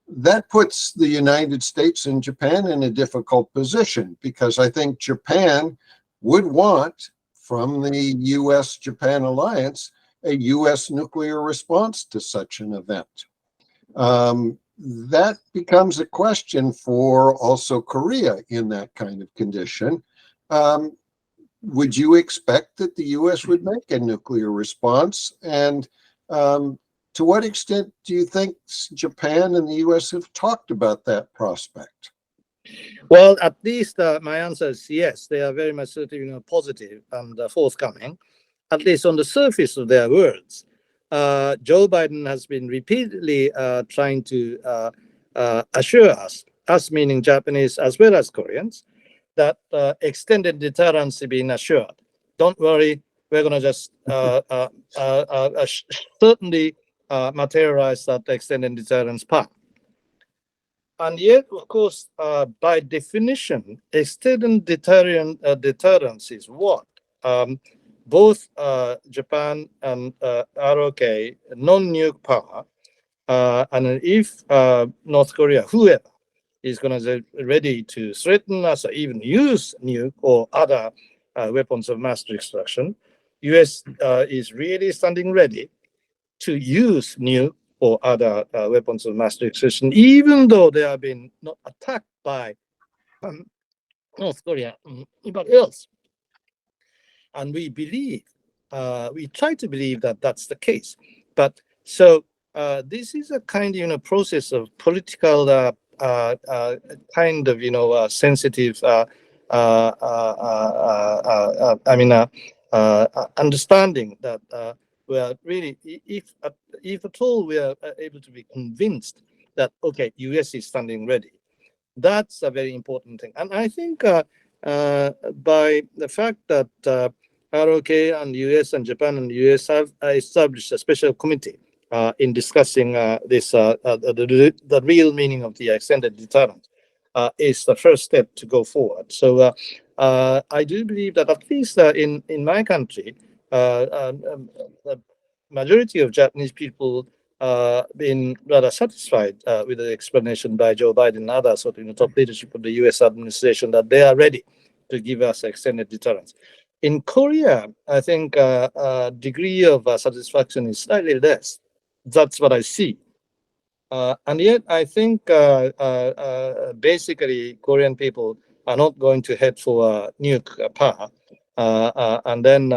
that puts the United States and Japan in a difficult position, because I think Japan would want from the US-Japan alliance a US nuclear response to such an event. That becomes a question for also Korea in that kind of condition. Would you expect that the US would make a nuclear response? And to what extent do you think Japan and the US have talked about that prospect? Well, at least my answer is yes. They are very much positive and forthcoming, at least on the surface of their words. Joe Biden has been repeatedly trying to assure us meaning Japanese as well as Koreans, that extended deterrence is being assured. Don't worry, we're going to just certainly materialize that extended deterrence part. And yet, of course, by definition, extended deterrence is what? Both Japan and ROK, non-nuke power, and if North Korea, whoever, is going to be ready to threaten us or even use nuke or other weapons of mass destruction, US is really standing ready to use nuke or other weapons of mass destruction, even though they have been not attacked by North Korea, but else. And we believe, we try to believe that that's the case. But so this is a kind of process of political kind of sensitive understanding that we are really, if at all we are able to be convinced that okay, US is standing ready, that's a very important thing. And I think by the fact that ROK and US and Japan and US have established a special committee in discussing this, the real meaning of the extended deterrent is the first step to go forward. So I do believe that at least in my country, the majority of Japanese people been rather satisfied with the explanation by Joe Biden and others, sort of top leadership of the US administration, that they are ready to give us extended deterrence. In Korea, I think degree of satisfaction is slightly less. That's what I see. And yet, I think basically Korean people are not going to head for nuke power. And then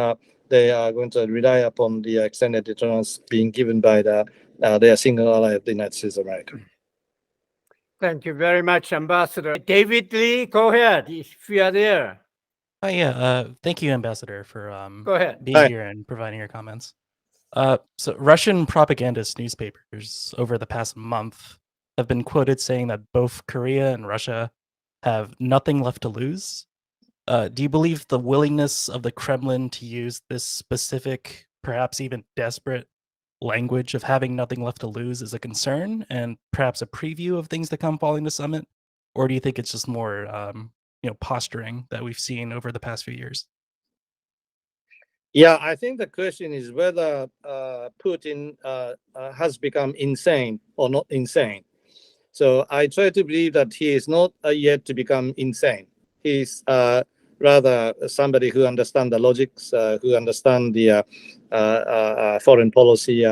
they are going to rely upon the extended deterrence being given by their single ally of the United States of America. Thank you very much, Ambassador. David Lee, go ahead if you are there. Thank you, Ambassador, for Go ahead. being here and providing your comments. So Russian propagandist newspapers over the past month have been quoted saying that both Korea and Russia have nothing left to lose. Do you believe the willingness of the Kremlin to use this specific, perhaps even desperate language of having nothing left to lose is a concern and perhaps a preview of things to come following the summit? Or do you think it's just more posturing that we've seen over the past few years? Yeah, I think the question is whether Putin has become insane or not insane. So I try to believe that he is not yet to become insane. He's rather somebody who understands the logics, who understands the foreign policy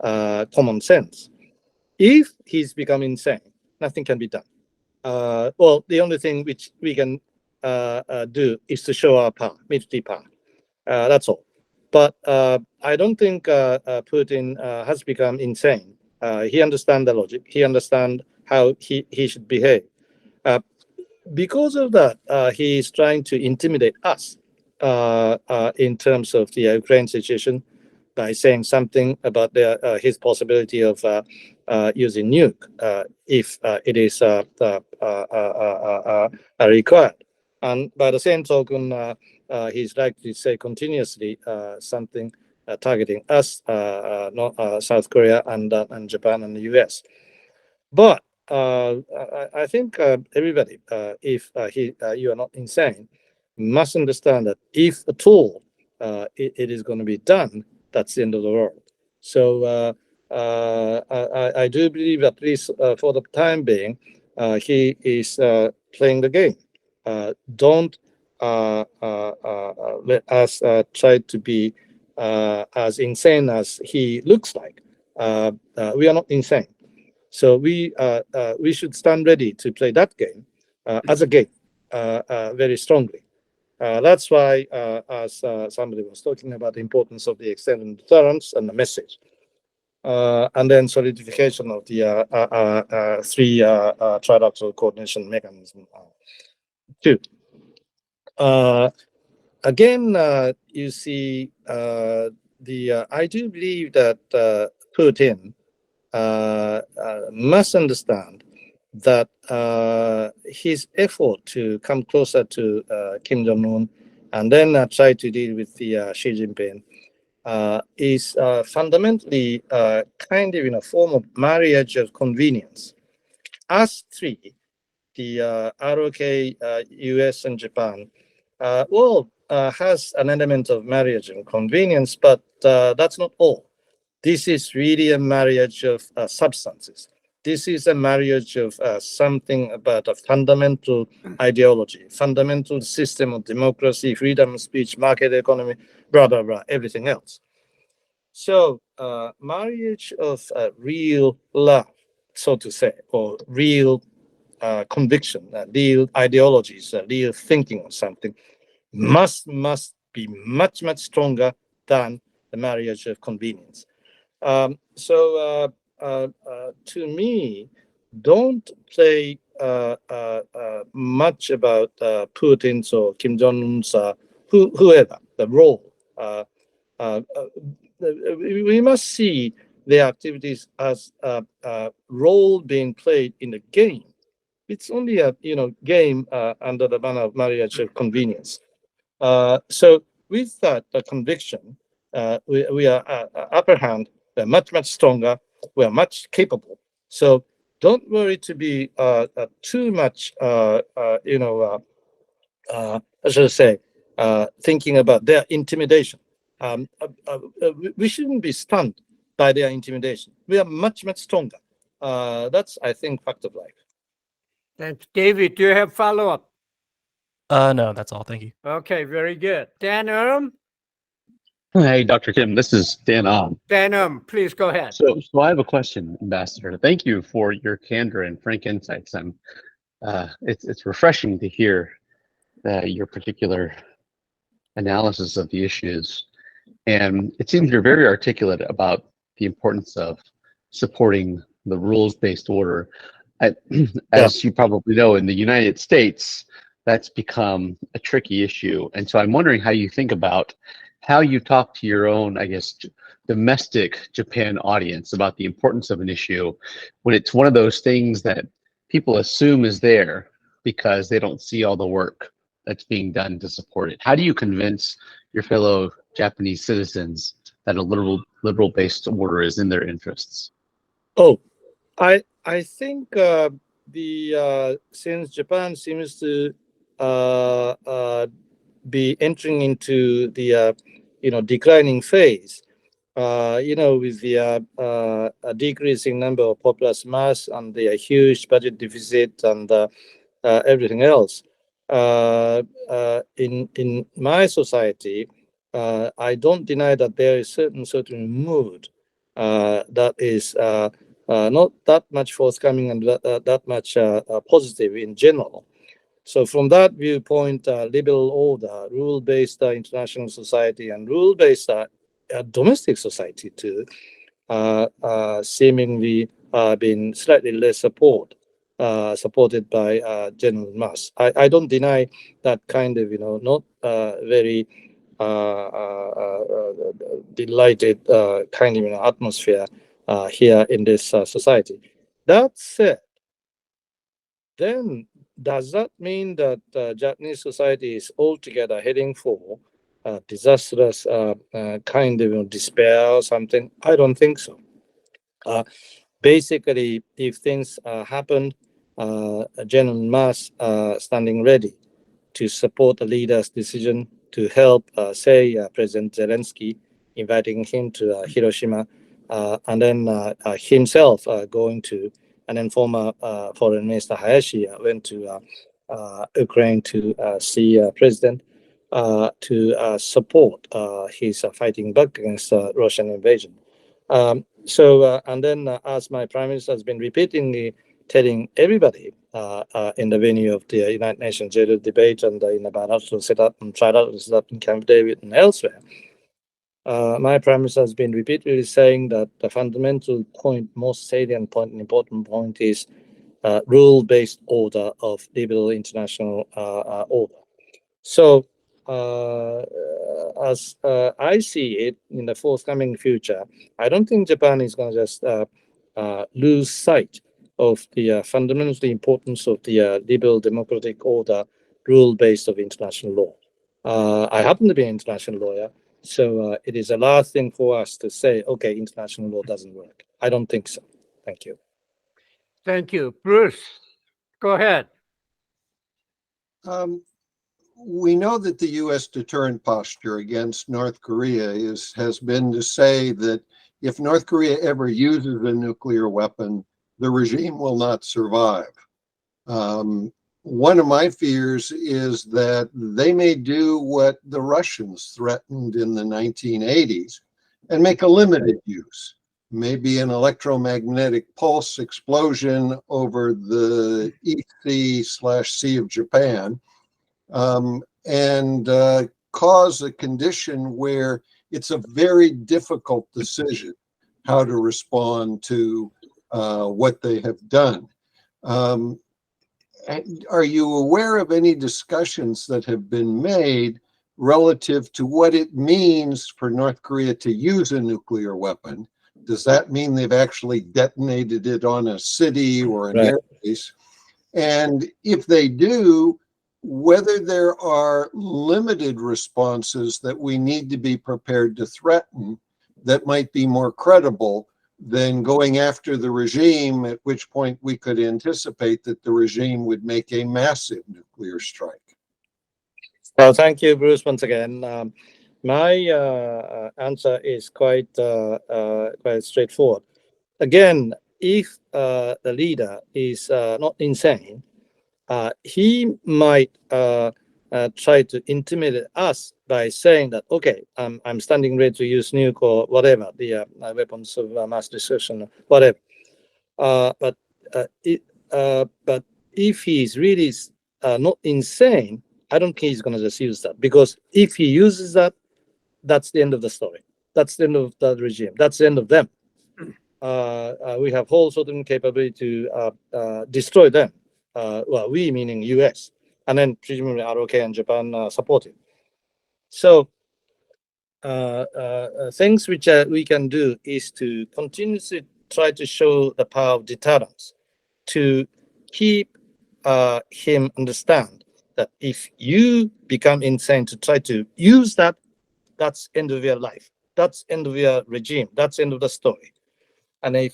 common sense. If he's become insane, nothing can be done. Well, the only thing which we can do is to show our power, military power. That's all. But I don't think Putin has become insane. He understands the logic. He understands how he should behave. Because of that, he is trying to intimidate us in terms of the Ukraine situation by saying something about his possibility of using nuke if it is required. And by the same token, he's likely to say continuously something targeting us, South Korea and Japan and the US. But I think everybody, if you are not insane, must understand that if at all it is going to be done, that's the end of the world. So I do believe, at least for the time being, he is playing the game. Don't let us try to be as insane as he looks like. We are not insane. So we should stand ready to play that game as a game very strongly. That's why, as somebody was talking about, the importance of the extended deterrence and the message, and then solidification of the three trilateral coordination mechanism too. Again, you see, I do believe that Putin must understand that his effort to come closer to Kim Jong-un and then try to deal with the Xi Jinping is fundamentally kind of in a form of marriage of convenience. Us three, the ROK, US and Japan, has an element of marriage and convenience, but that's not all. This is really a marriage of substances. This is a marriage of something about a fundamental ideology, fundamental system of democracy, freedom of speech, market economy, blah, blah, blah, everything else. So marriage of real love, so to say, or real conviction, real ideologies, real thinking or something, must be much, much stronger than the marriage of convenience. So to me, don't play much about Putin's or Kim Jong-un's, whoever, the role. We must see their activities as a role being played in the game. It's only a game under the banner of marriage of convenience. So with that conviction, we are upper hand. We're much, much stronger. We're much capable. So don't worry to be too much, I should say, thinking about their intimidation. We shouldn't be stunned by their intimidation. We are much, much stronger. That's, I think, fact of life. Thanks. David, do you have follow-up? No, that's all. Thank you. Okay, very good. Dan Hey, Dr. Kim, this is Dan. Dan please go ahead. So I have a question, Ambassador. Thank you for your candor and frank insights. It's refreshing to hear your particular analysis of the issues. And it seems you're very articulate about the importance of supporting the rules-based order. As you probably know, in the United States, that's become a tricky issue. And so I'm wondering how you think about how you talk to your own, I guess, domestic Japan audience about the importance of an issue when it's one of those things that people assume is there because they don't see all the work that's being done to support it. How do you convince your fellow Japanese citizens that a liberal-based order is in their interests? Oh, I think since Japan seems to be entering into the declining phase, with the decreasing number of populous mass and the huge budget deficit and everything else, in my society, I don't deny that there is certain mood that is not that much forthcoming and that much positive in general. So from that viewpoint, liberal order, rule-based international society, and rule-based domestic society too, seemingly been slightly less supported by general mass. I don't deny that kind of, not very delighted kind of atmosphere here in this society. That said, then does that mean that Japanese society is altogether heading for disastrous kind of despair or something? I don't think so. Basically, if things happen, a general mass standing ready to support the leader's decision to help, say, President Zelensky, inviting him to Hiroshima, and then himself going to, and then former Foreign Minister Hayashi went to Ukraine to see President to support his fighting back against Russian invasion. And then, as my Prime Minister has been repeatedly telling everybody in the venue of the United Nations General Debate and in the bilateral setup and trilateral setup in Camp David and elsewhere, my Prime Minister has been repeatedly saying that the fundamental point, most salient point, and important point is rule-based order of liberal international order. So, as I see it in the forthcoming future, I don't think Japan is going to just lose sight of the fundamental importance of the liberal democratic order, rule-based of international law. I happen to be an international lawyer, so it is the last thing for us to say, okay, international law doesn't work. I don't think so. Thank you. Thank you. Bruce, go ahead. We know that the U.S. deterrent posture against North Korea has been to say that if North Korea ever uses a nuclear weapon, the regime will not survive. One of my fears is that they may do what the Russians threatened in the 1980s and make a limited use, maybe an electromagnetic pulse explosion over the EC/Sea of Japan, and cause a condition where it's a very difficult decision how to respond to what they have done. Are you aware of any discussions that have been made relative to what it means for North Korea to use a nuclear weapon? Does that mean they've actually detonated it on a city or an airbase? And if they do, whether there are limited responses that we need to be prepared to threaten that might be more credible than going after the regime, at which point we could anticipate that the regime would make a massive nuclear strike. Well, thank you, Bruce, once again. My answer is quite straightforward. Again, if the leader is not insane, he might try to intimidate us by saying that, okay, I'm standing ready to use nuke or whatever, the weapons of mass destruction, whatever. But if he's really not insane, I don't think he's going to just use that, because if he uses that, that's the end of the story. That's the end of the regime. That's the end of them. We have whole certain capability to destroy them. Well, we meaning US, and then presumably ROK and Japan support it. So things which we can do is to continuously try to show the power of deterrence, to keep him understand that if you become insane to try to use that, that's end of your life. That's end of your regime. That's end of the story. And if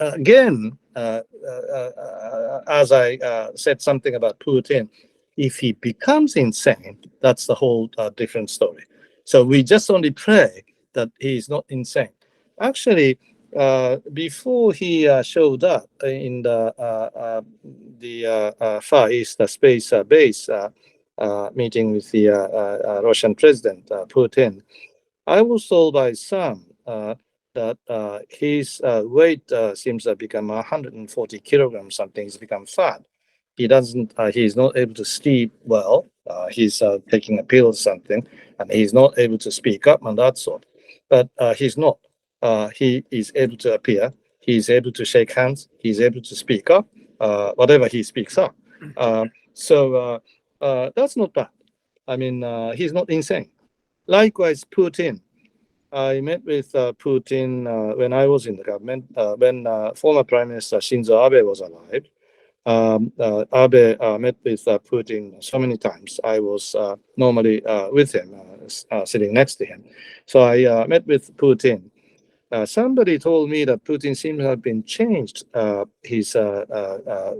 again, as I said something about Putin, if he becomes insane, that's the whole different story. So we just only pray that he is not insane. Actually, before he showed up in the Far East Space Base meeting with the Russian President Putin, I was told by some that his weight seems to have become 140 kilograms. Something. He's become fat. He doesn't. He's not able to sleep well. He's taking a pill or something, and he's not able to speak up and that sort. But he's not. He is able to appear. He's able to shake hands. He's able to speak up. Whatever he speaks up. So that's not bad. I mean, he's not insane. Likewise, Putin. I met with Putin when I was in the government, when former Prime Minister Shinzo Abe was alive. Abe met with Putin so many times. I was normally with him, sitting next to him. So I met with Putin. Somebody told me that Putin seems to have been changed his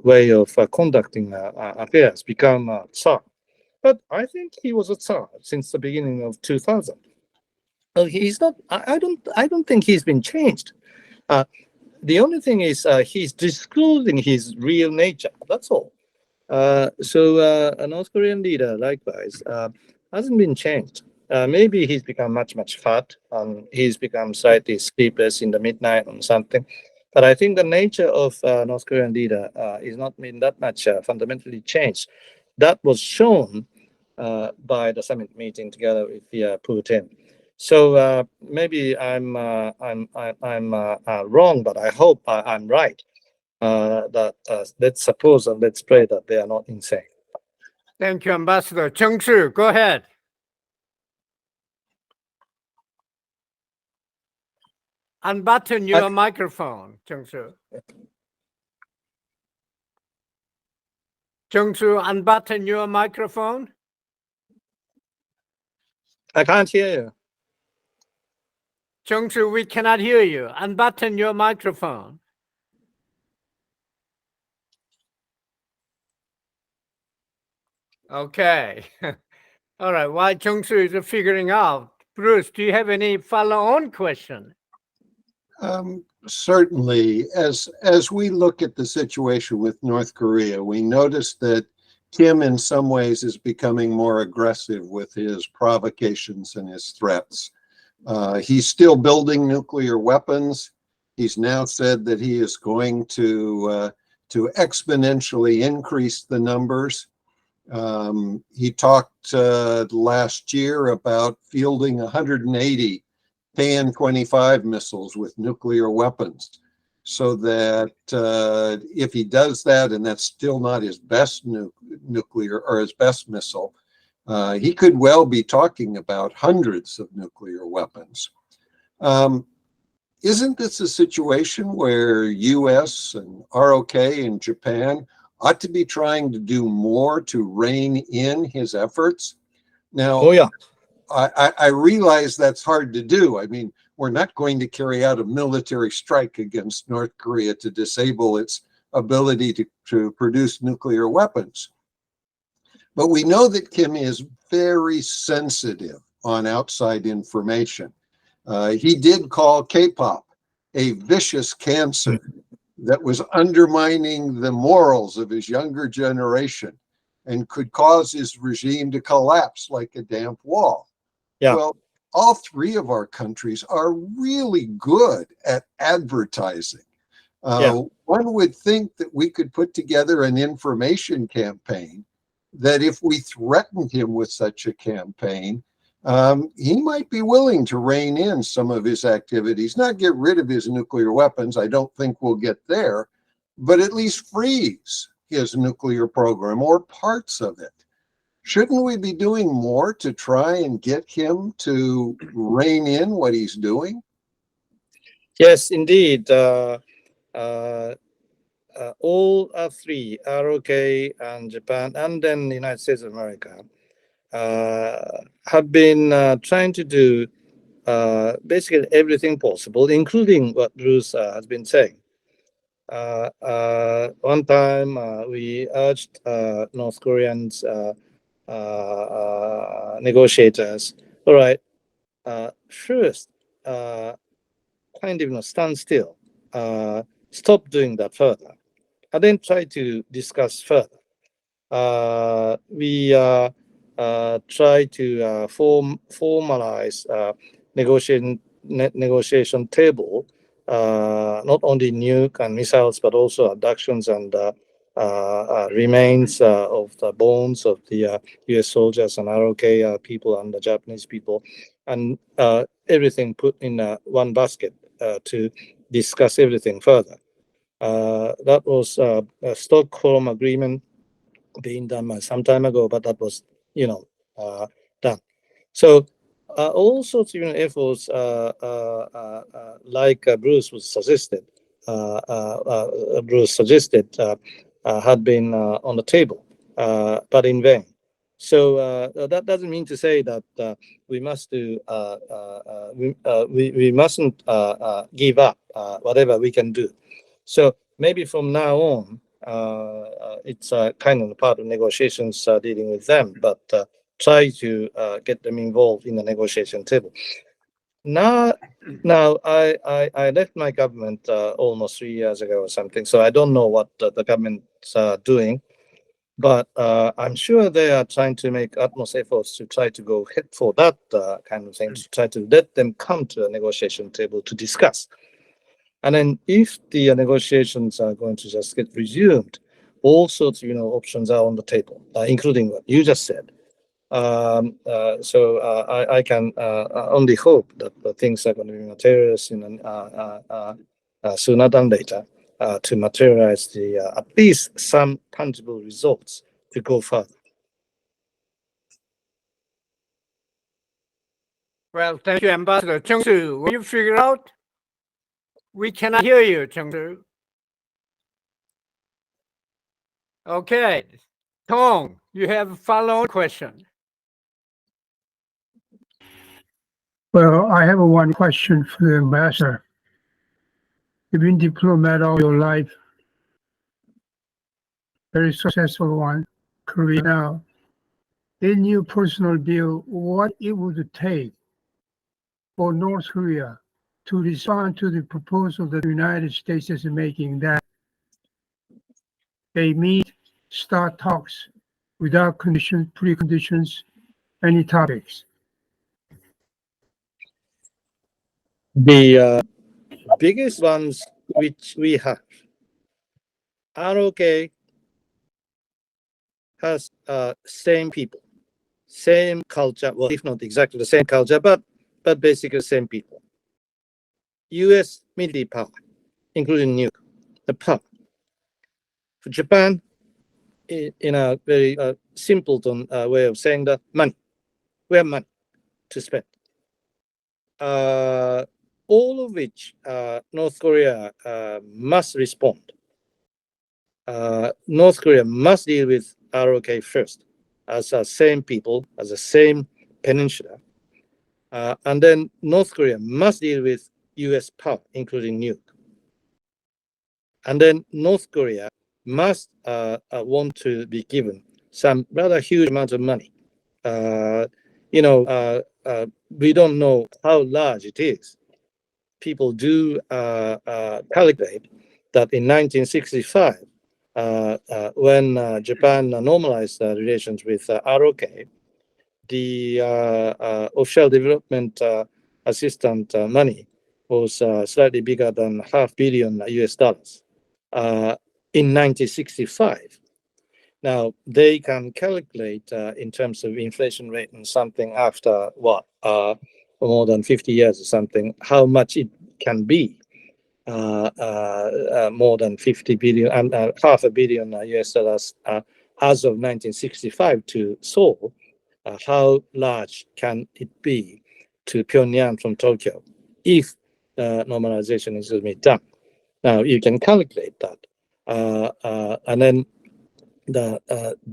way of conducting affairs, become a Tsar. But I think he was a Tsar since the beginning of 2000. He's not. I don't think he's been changed. The only thing is he's disclosing his real nature. That's all. So a North Korean leader, likewise, hasn't been changed. Maybe he's become much fat. He's become slightly sleepless in the midnight or something. But I think the nature of North Korean leader is not been that much fundamentally changed. That was shown by the summit meeting together with Putin. So maybe I'm wrong, but I hope I'm right. That let's suppose and let's pray that they are not insane. Thank you, Ambassador. Chung-Soo, go ahead. Unbutton your microphone, Chung-Soo. Chung-Soo, unbutton your microphone. I can't hear you. Chung-Soo, we cannot hear you. Unbutton your microphone. Okay. All right. While Chung-Soo is figuring out, Bruce, do you have any follow-on question? Certainly, as we look at the situation with North Korea, we notice that Kim in some ways is becoming more aggressive with his provocations and his threats. He's still building nuclear weapons. He's now said that he is going to exponentially increase the numbers. He talked last year about fielding 180 Pan-25 missiles with nuclear weapons, so that if he does that, and that's still not his best nuclear or his best missile, he could well be talking about hundreds of nuclear weapons. Isn't this a situation where US and ROK and Japan ought to be trying to do more to rein in his efforts? Now, Oh yeah. I realize that's hard to do. I mean, we're not going to carry out a military strike against North Korea to disable its ability to produce nuclear weapons. But we know that Kim is very sensitive on outside information. He did call K-pop a vicious cancer that was undermining the morals of his younger generation and could cause his regime to collapse like a damp wall. Yeah. Well, all three of our countries are really good at advertising. One would think that we could put together an information campaign that if we threatened him with such a campaign, he might be willing to rein in some of his activities, not get rid of his nuclear weapons. I don't think we'll get there, but at least freeze his nuclear program or parts of it. Shouldn't we be doing more to try and get him to rein in what he's doing? Yes, indeed. All three, ROK and Japan, and then the United States of America, have been trying to do basically everything possible, including what Bruce has been saying. One time we urged North Koreans negotiators, all right, first kind of stand still, stop doing that further, and then try to discuss further. We try to formalize negotiation table, not only nuke and missiles, but also abductions and remains of the bones of the U.S. soldiers and ROK people and the Japanese people, and everything put in one basket to discuss everything further. That was a Stockholm Agreement being done some time ago, but that was, done. So all sorts of efforts, like Bruce suggested, had been on the table, but in vain. So that doesn't mean to say that we must do, we mustn't give up whatever we can do. So maybe from now on, it's kind of part of negotiations dealing with them, but try to get them involved in the negotiation table. Now I left my government almost 3 years ago or something, so I don't know what the government's doing, but I'm sure they are trying to make utmost efforts to try to go ahead for that kind of thing, to try to let them come to a negotiation table to discuss. And then if the negotiations are going to just get resumed, all sorts of options are on the table, including what you just said. So I can only hope that things are going to be materialized sooner than later to materialize at least some tangible results to go further. Well, thank you, Ambassador. Chung-Soo, will you figure out? We cannot hear you, Chung-Soo. Okay. Tong, you have a follow-on question. Well, I have one question for the ambassador. You've been diplomat all your life, very successful one, Korea now. In your personal view, what it would take for North Korea to respond to the proposal that the United States is making, that they start talks without preconditions, any topics? The biggest ones which we have, ROK has same people, same culture, well, if not exactly the same culture, but basically the same people. US military power, including nuke, the power. For Japan, in a very simpleton way of saying that, money. We have money to spend. All of which North Korea must respond. North Korea must deal with ROK first, as the same people, as the same peninsula. And then North Korea must deal with US power, including nuke. And then North Korea must want to be given some rather huge amount of money. We don't know how large it is. People do calculate that in 1965, when Japan normalized relations with ROK, the offshore development assistance money was slightly bigger than $500 million US in 1965. Now, they can calculate in terms of inflation rate and something after more than 50 years or something, how much it can be. More than 50 billion and $500 million US dollars as of 1965 to Seoul. How large can it be to Pyongyang from Tokyo if normalization is to be done? Now you can calculate that, and then the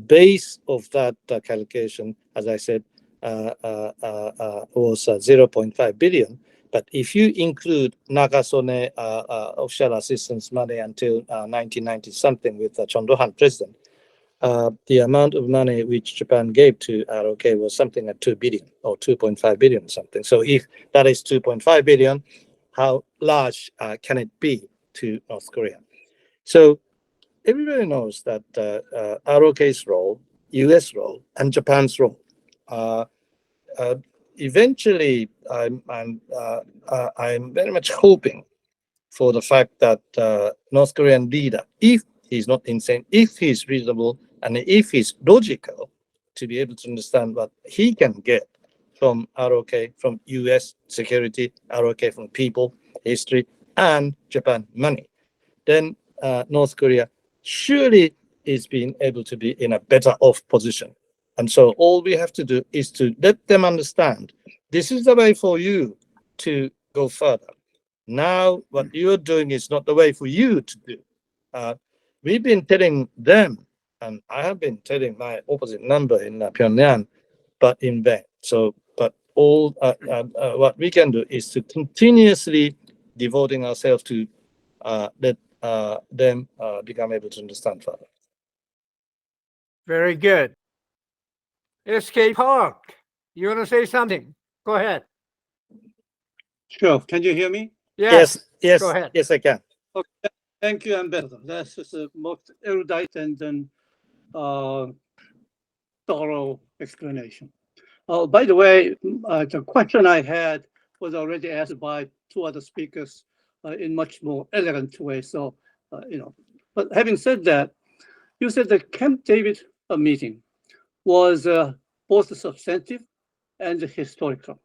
base of that calculation, as I said, was 0.5 billion. But if you include Nagasone offshore assistance money until 1990 something with Chon Do-han president, the amount of money which Japan gave to ROK was something like 2 billion or 2.5 billion something. So if that is 2.5 billion, how large can it be to North Korea? So everybody knows that ROK's role, US role, and Japan's role. Eventually, I'm very much hoping for the fact that North Korean leader, if he's not insane, if he's reasonable, and if he's logical, to be able to understand what he can get from ROK, from US security, ROK from people, history, and Japan money, then North Korea surely is being able to be in a better off position. And so all we have to do is to let them understand this is the way for you to go further. Now, what you're doing is not the way for you to do. We've been telling them, and I have been telling my opposite number in Pyongyang, but in vain. So, but all what we can do is to continuously devoting ourselves to let them become able to understand further. Very good. SK Park, you want to say something? Go ahead. Sure. Can you hear me? Yes. Yes, Go ahead. yes, I can. Okay. Thank you, Ambassador. That's just a most erudite and then thorough explanation. By the way, the question I had was already asked by two other speakers in much more elegant way. So, but having said that, you said the Camp David meeting was both substantive and historical.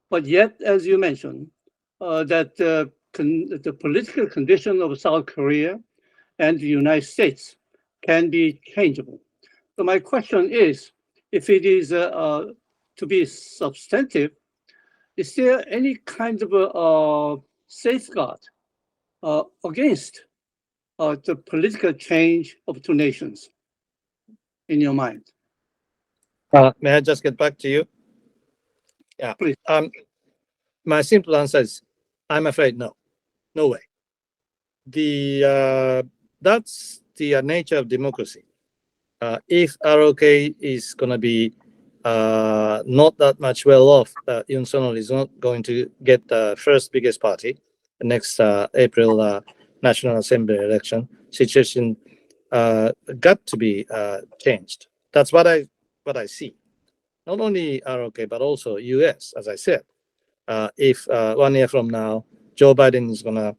But yet, as you mentioned, that the political condition of South Korea and the United States can be changeable. So my question is, if it is to be substantive, is there any kind of a safeguard against the political change of two nations in your mind? May I just get back to you? Yeah. Please. My simple answer is, I'm afraid no, no way. That's the nature of democracy. If ROK is going to be not that much well off, Yoon Suk-yeol is not going to get the first biggest party next April National Assembly election. Situation got to be changed. That's what I see. Not only ROK but also US, as I said. If 1 year from now Joe Biden is gonna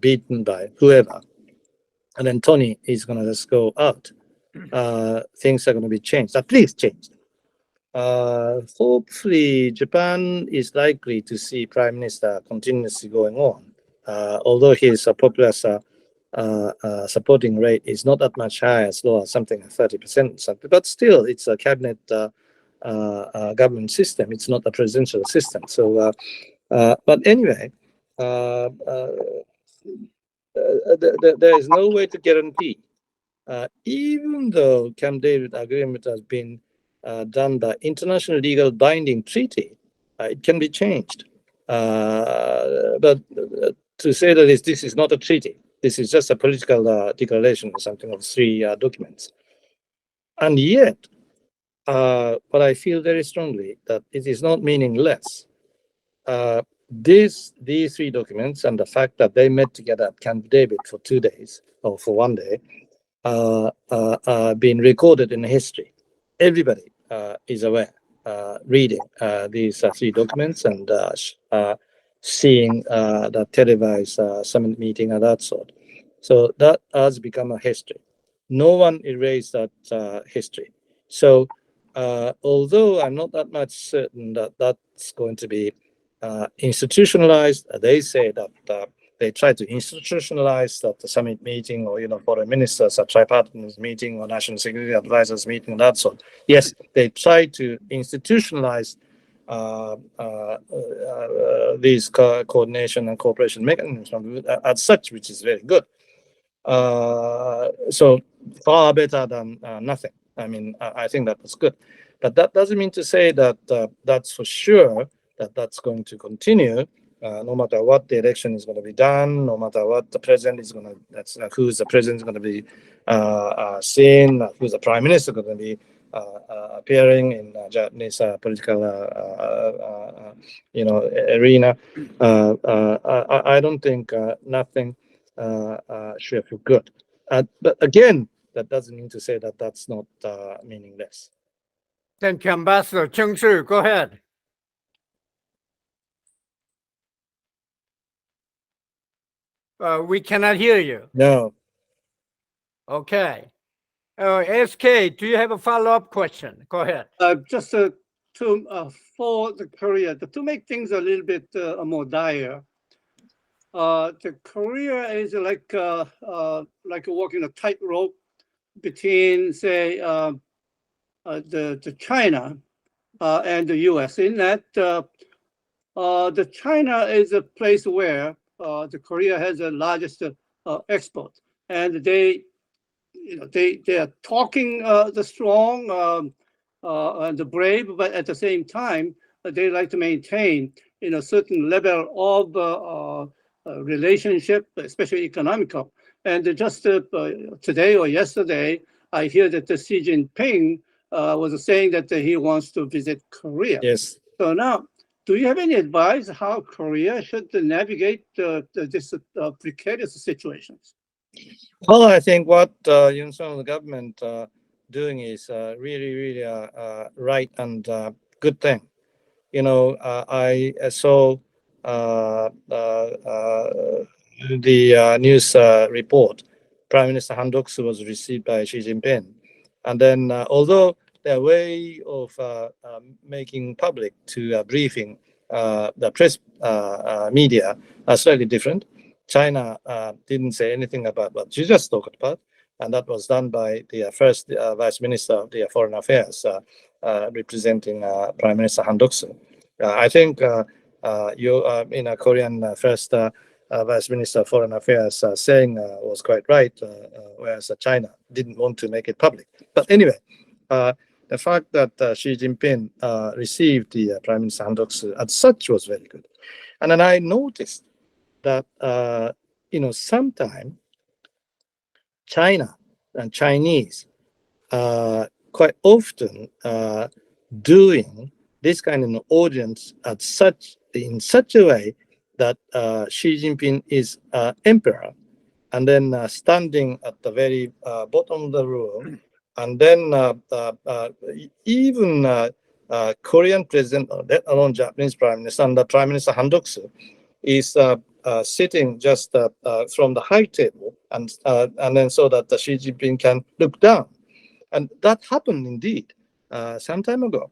beaten by whoever, and then Tony is gonna just go out, things are gonna be changed, at least changed. Hopefully, Japan is likely to see Prime Minister continuously going on, although his popular supporting rate is not that much high, as low as something like 30%, something. But still, it's a cabinet government system. It's not a presidential system. So, but anyway, there is no way to guarantee. Even though Camp David agreement has been done by international legal binding treaty, it can be changed. But to say that this is not a treaty, this is just a political declaration or something of 3 documents. And yet, but I feel very strongly that it is not meaningless. These 3 documents and the fact that they met together at Camp David for 2 days or for 1 day being recorded in history. Everybody is aware, reading these 3 documents and seeing the televised summit meeting and that sort. So that has become a history. No one erased that history. So although I'm not that much certain that that's going to be institutionalized, they say that they try to institutionalize that the summit meeting or, foreign ministers, a tripartite meeting or national security advisors meeting, that sort. Yes, they try to institutionalize these coordination and cooperation mechanisms as such, which is very good. So far better than nothing. I mean, I think that was good. But that doesn't mean to say that that's for sure that that's going to continue. no matter what the election is going to be done, no matter what the president is going to, who's the president is going to be seen, who's the prime minister going to be appearing in Japanese political, arena. I don't think nothing should feel good. But again, that doesn't mean to say that that's not meaningless. Thank you, Ambassador. Chung-Soo, go ahead. We cannot hear you. No. Okay. SK, do you have a follow-up question? Go ahead. Just for the Korea, to make things a little bit more dire, the Korea is like walking a tightrope between, say, the China and the U.S. In that the China is a place where the Korea has the largest export, and they are talking the strong and the brave, but at the same time they like to maintain a certain level of relationship, especially economical. And just today or yesterday, I hear that the Xi Jinping was saying that he wants to visit Korea. Yes. So now, do you have any advice how Korea should navigate this precarious situations? Well, I think what Yoon Sung government doing is really right and good thing. I saw the news report. Prime Minister Han Duck-soo was received by Xi Jinping, and then although their way of making public to briefing the press media are slightly different. China didn't say anything about what you just talked about, and that was done by the first Vice Minister of the Foreign Affairs, representing Prime Minister Han Duck-soo. I think Korean first Vice Minister of Foreign Affairs saying was quite right, whereas China didn't want to make it public. But anyway, the fact that Xi Jinping received the Prime Minister Han Duck-soo as such was very good. And then I noticed that, sometimes China and Chinese quite often doing this kind of audience in such a way that Xi Jinping is emperor, and then standing at the very bottom of the room, and then even Korean president, let alone Japanese prime minister, and the Prime Minister Han Duck-soo is sitting just from the high table, and then so that the Xi Jinping can look down, and that happened indeed some time ago.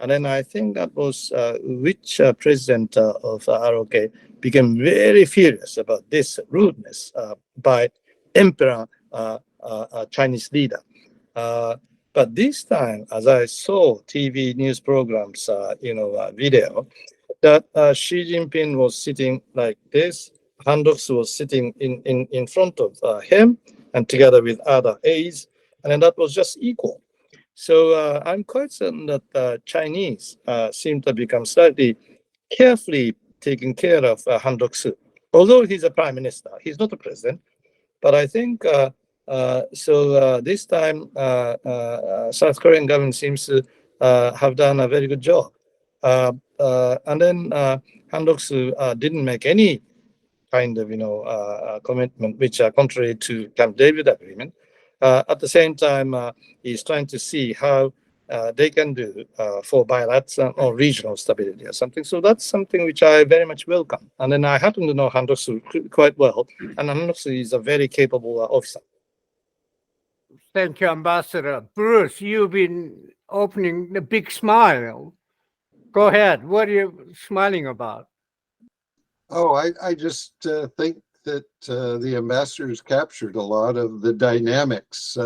And then I think that was which president of ROK became very furious about this rudeness by emperor Chinese leader. But this time, as I saw TV news programs, video, that Xi Jinping was sitting like this, Han Duck-soo was sitting in front of him, and together with other aides, and then that was just equal. So I'm quite certain that Chinese seem to become slightly carefully taking care of Han Duck-soo. Although he's a prime minister, he's not a president. But I think this time South Korean government seems to have done a very good job. And then Han Duck-soo didn't make any kind of commitment which are contrary to Camp David agreement. At the same time, he's trying to see how they can do for bilateral or regional stability or something. So that's something which I very much welcome. And then I happen to know Han Duck-soo quite well, and Han Duck-soo is a very capable officer. Thank you, Ambassador. Bruce, you've been opening the big smile. Go ahead. What are you smiling about? Oh, I just think that the ambassadors captured a lot of the dynamics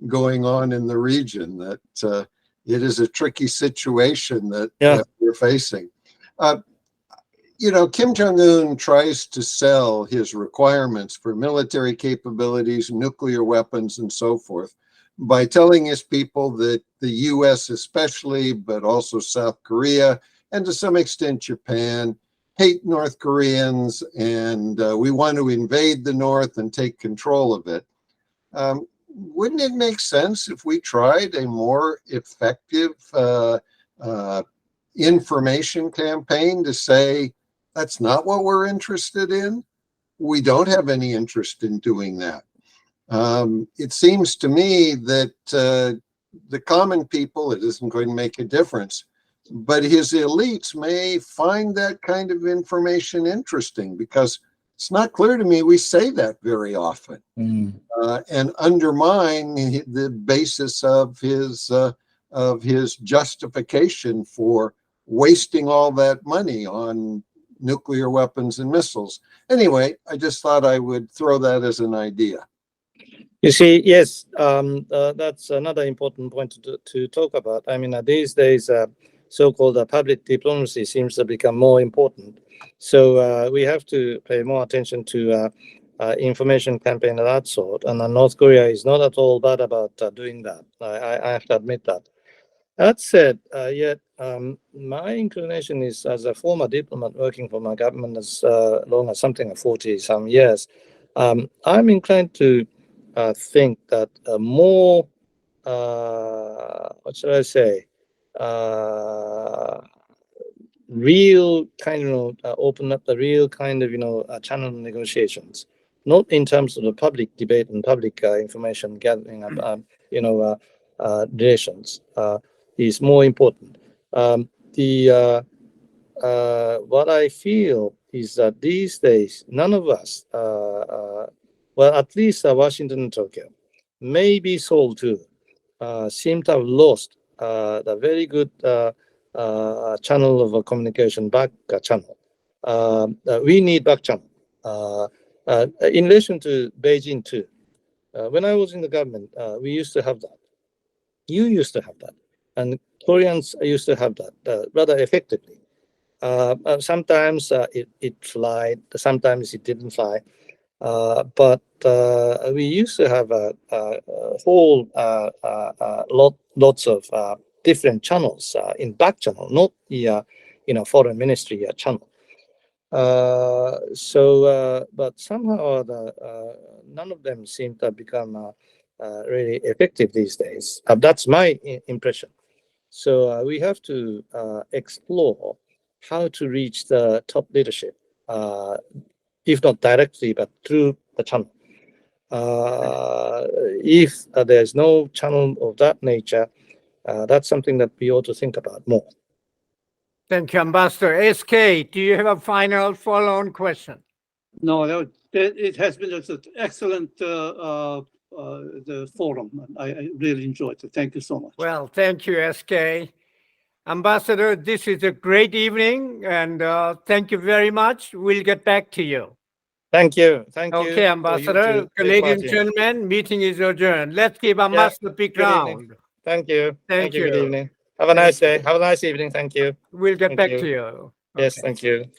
going on in the region, that it is a tricky situation that we're facing. Kim Jong-un tries to sell his requirements for military capabilities, nuclear weapons, and so forth by telling his people that the US especially, but also South Korea, and to some extent Japan, hate North Koreans and we want to invade the North and take control of it. Wouldn't it make sense if we tried a more effective information campaign to say, that's not what we're interested in? We don't have any interest in doing that. It seems to me that the common people, it isn't going to make a difference, but his elites may find that kind of information interesting, because it's not clear to me we say that very often, and undermine the basis of his justification for wasting all that money on nuclear weapons and missiles. Anyway, I just thought I would throw that as an idea. You see, yes, that's another important point to talk about. I mean, these days, so-called public diplomacy seems to become more important. So we have to pay more attention to information campaign of that sort. And North Korea is not at all bad about doing that. I have to admit that. That said, yet my inclination is, as a former diplomat working for my government as long as something like 40-some years, I'm inclined to think that more, what should I say, real kind of open up the real kind of channel negotiations, not in terms of the public debate and public information gathering, relations, is more important. What I feel is that these days, none of us, well, at least Washington and Tokyo, maybe Seoul too, seem to have lost the very good channel of communication, back channel. We need back channel. In relation to Beijing too, when I was in the government, we used to have that. You used to have that. And Koreans used to have that rather effectively. Sometimes it flied, sometimes it didn't fly. But we used to have a whole lots of different channels in back channel, not the foreign ministry channel. But somehow none of them seem to have become really effective these days. That's my impression. So we have to explore how to reach the top leadership, if not directly, but through the channel. If there's no channel of that nature, that's something that we ought to think about more. Thank you, Ambassador. SK, do you have a final follow-on question? No, it has been an excellent the forum. I really enjoyed it. Thank you so much. Well, thank you, SK. Ambassador, this is a great evening, and thank you very much. We'll get back to you. Thank you. Thank you. Okay, Ambassador. Ladies and gentlemen, meeting is adjourned. Let's give Ambassador a big round. Thank you. Thank you. Good evening. Have a nice day. Have a nice evening. Thank you. We'll get Thank back you. to you. Yes, Okay. thank you.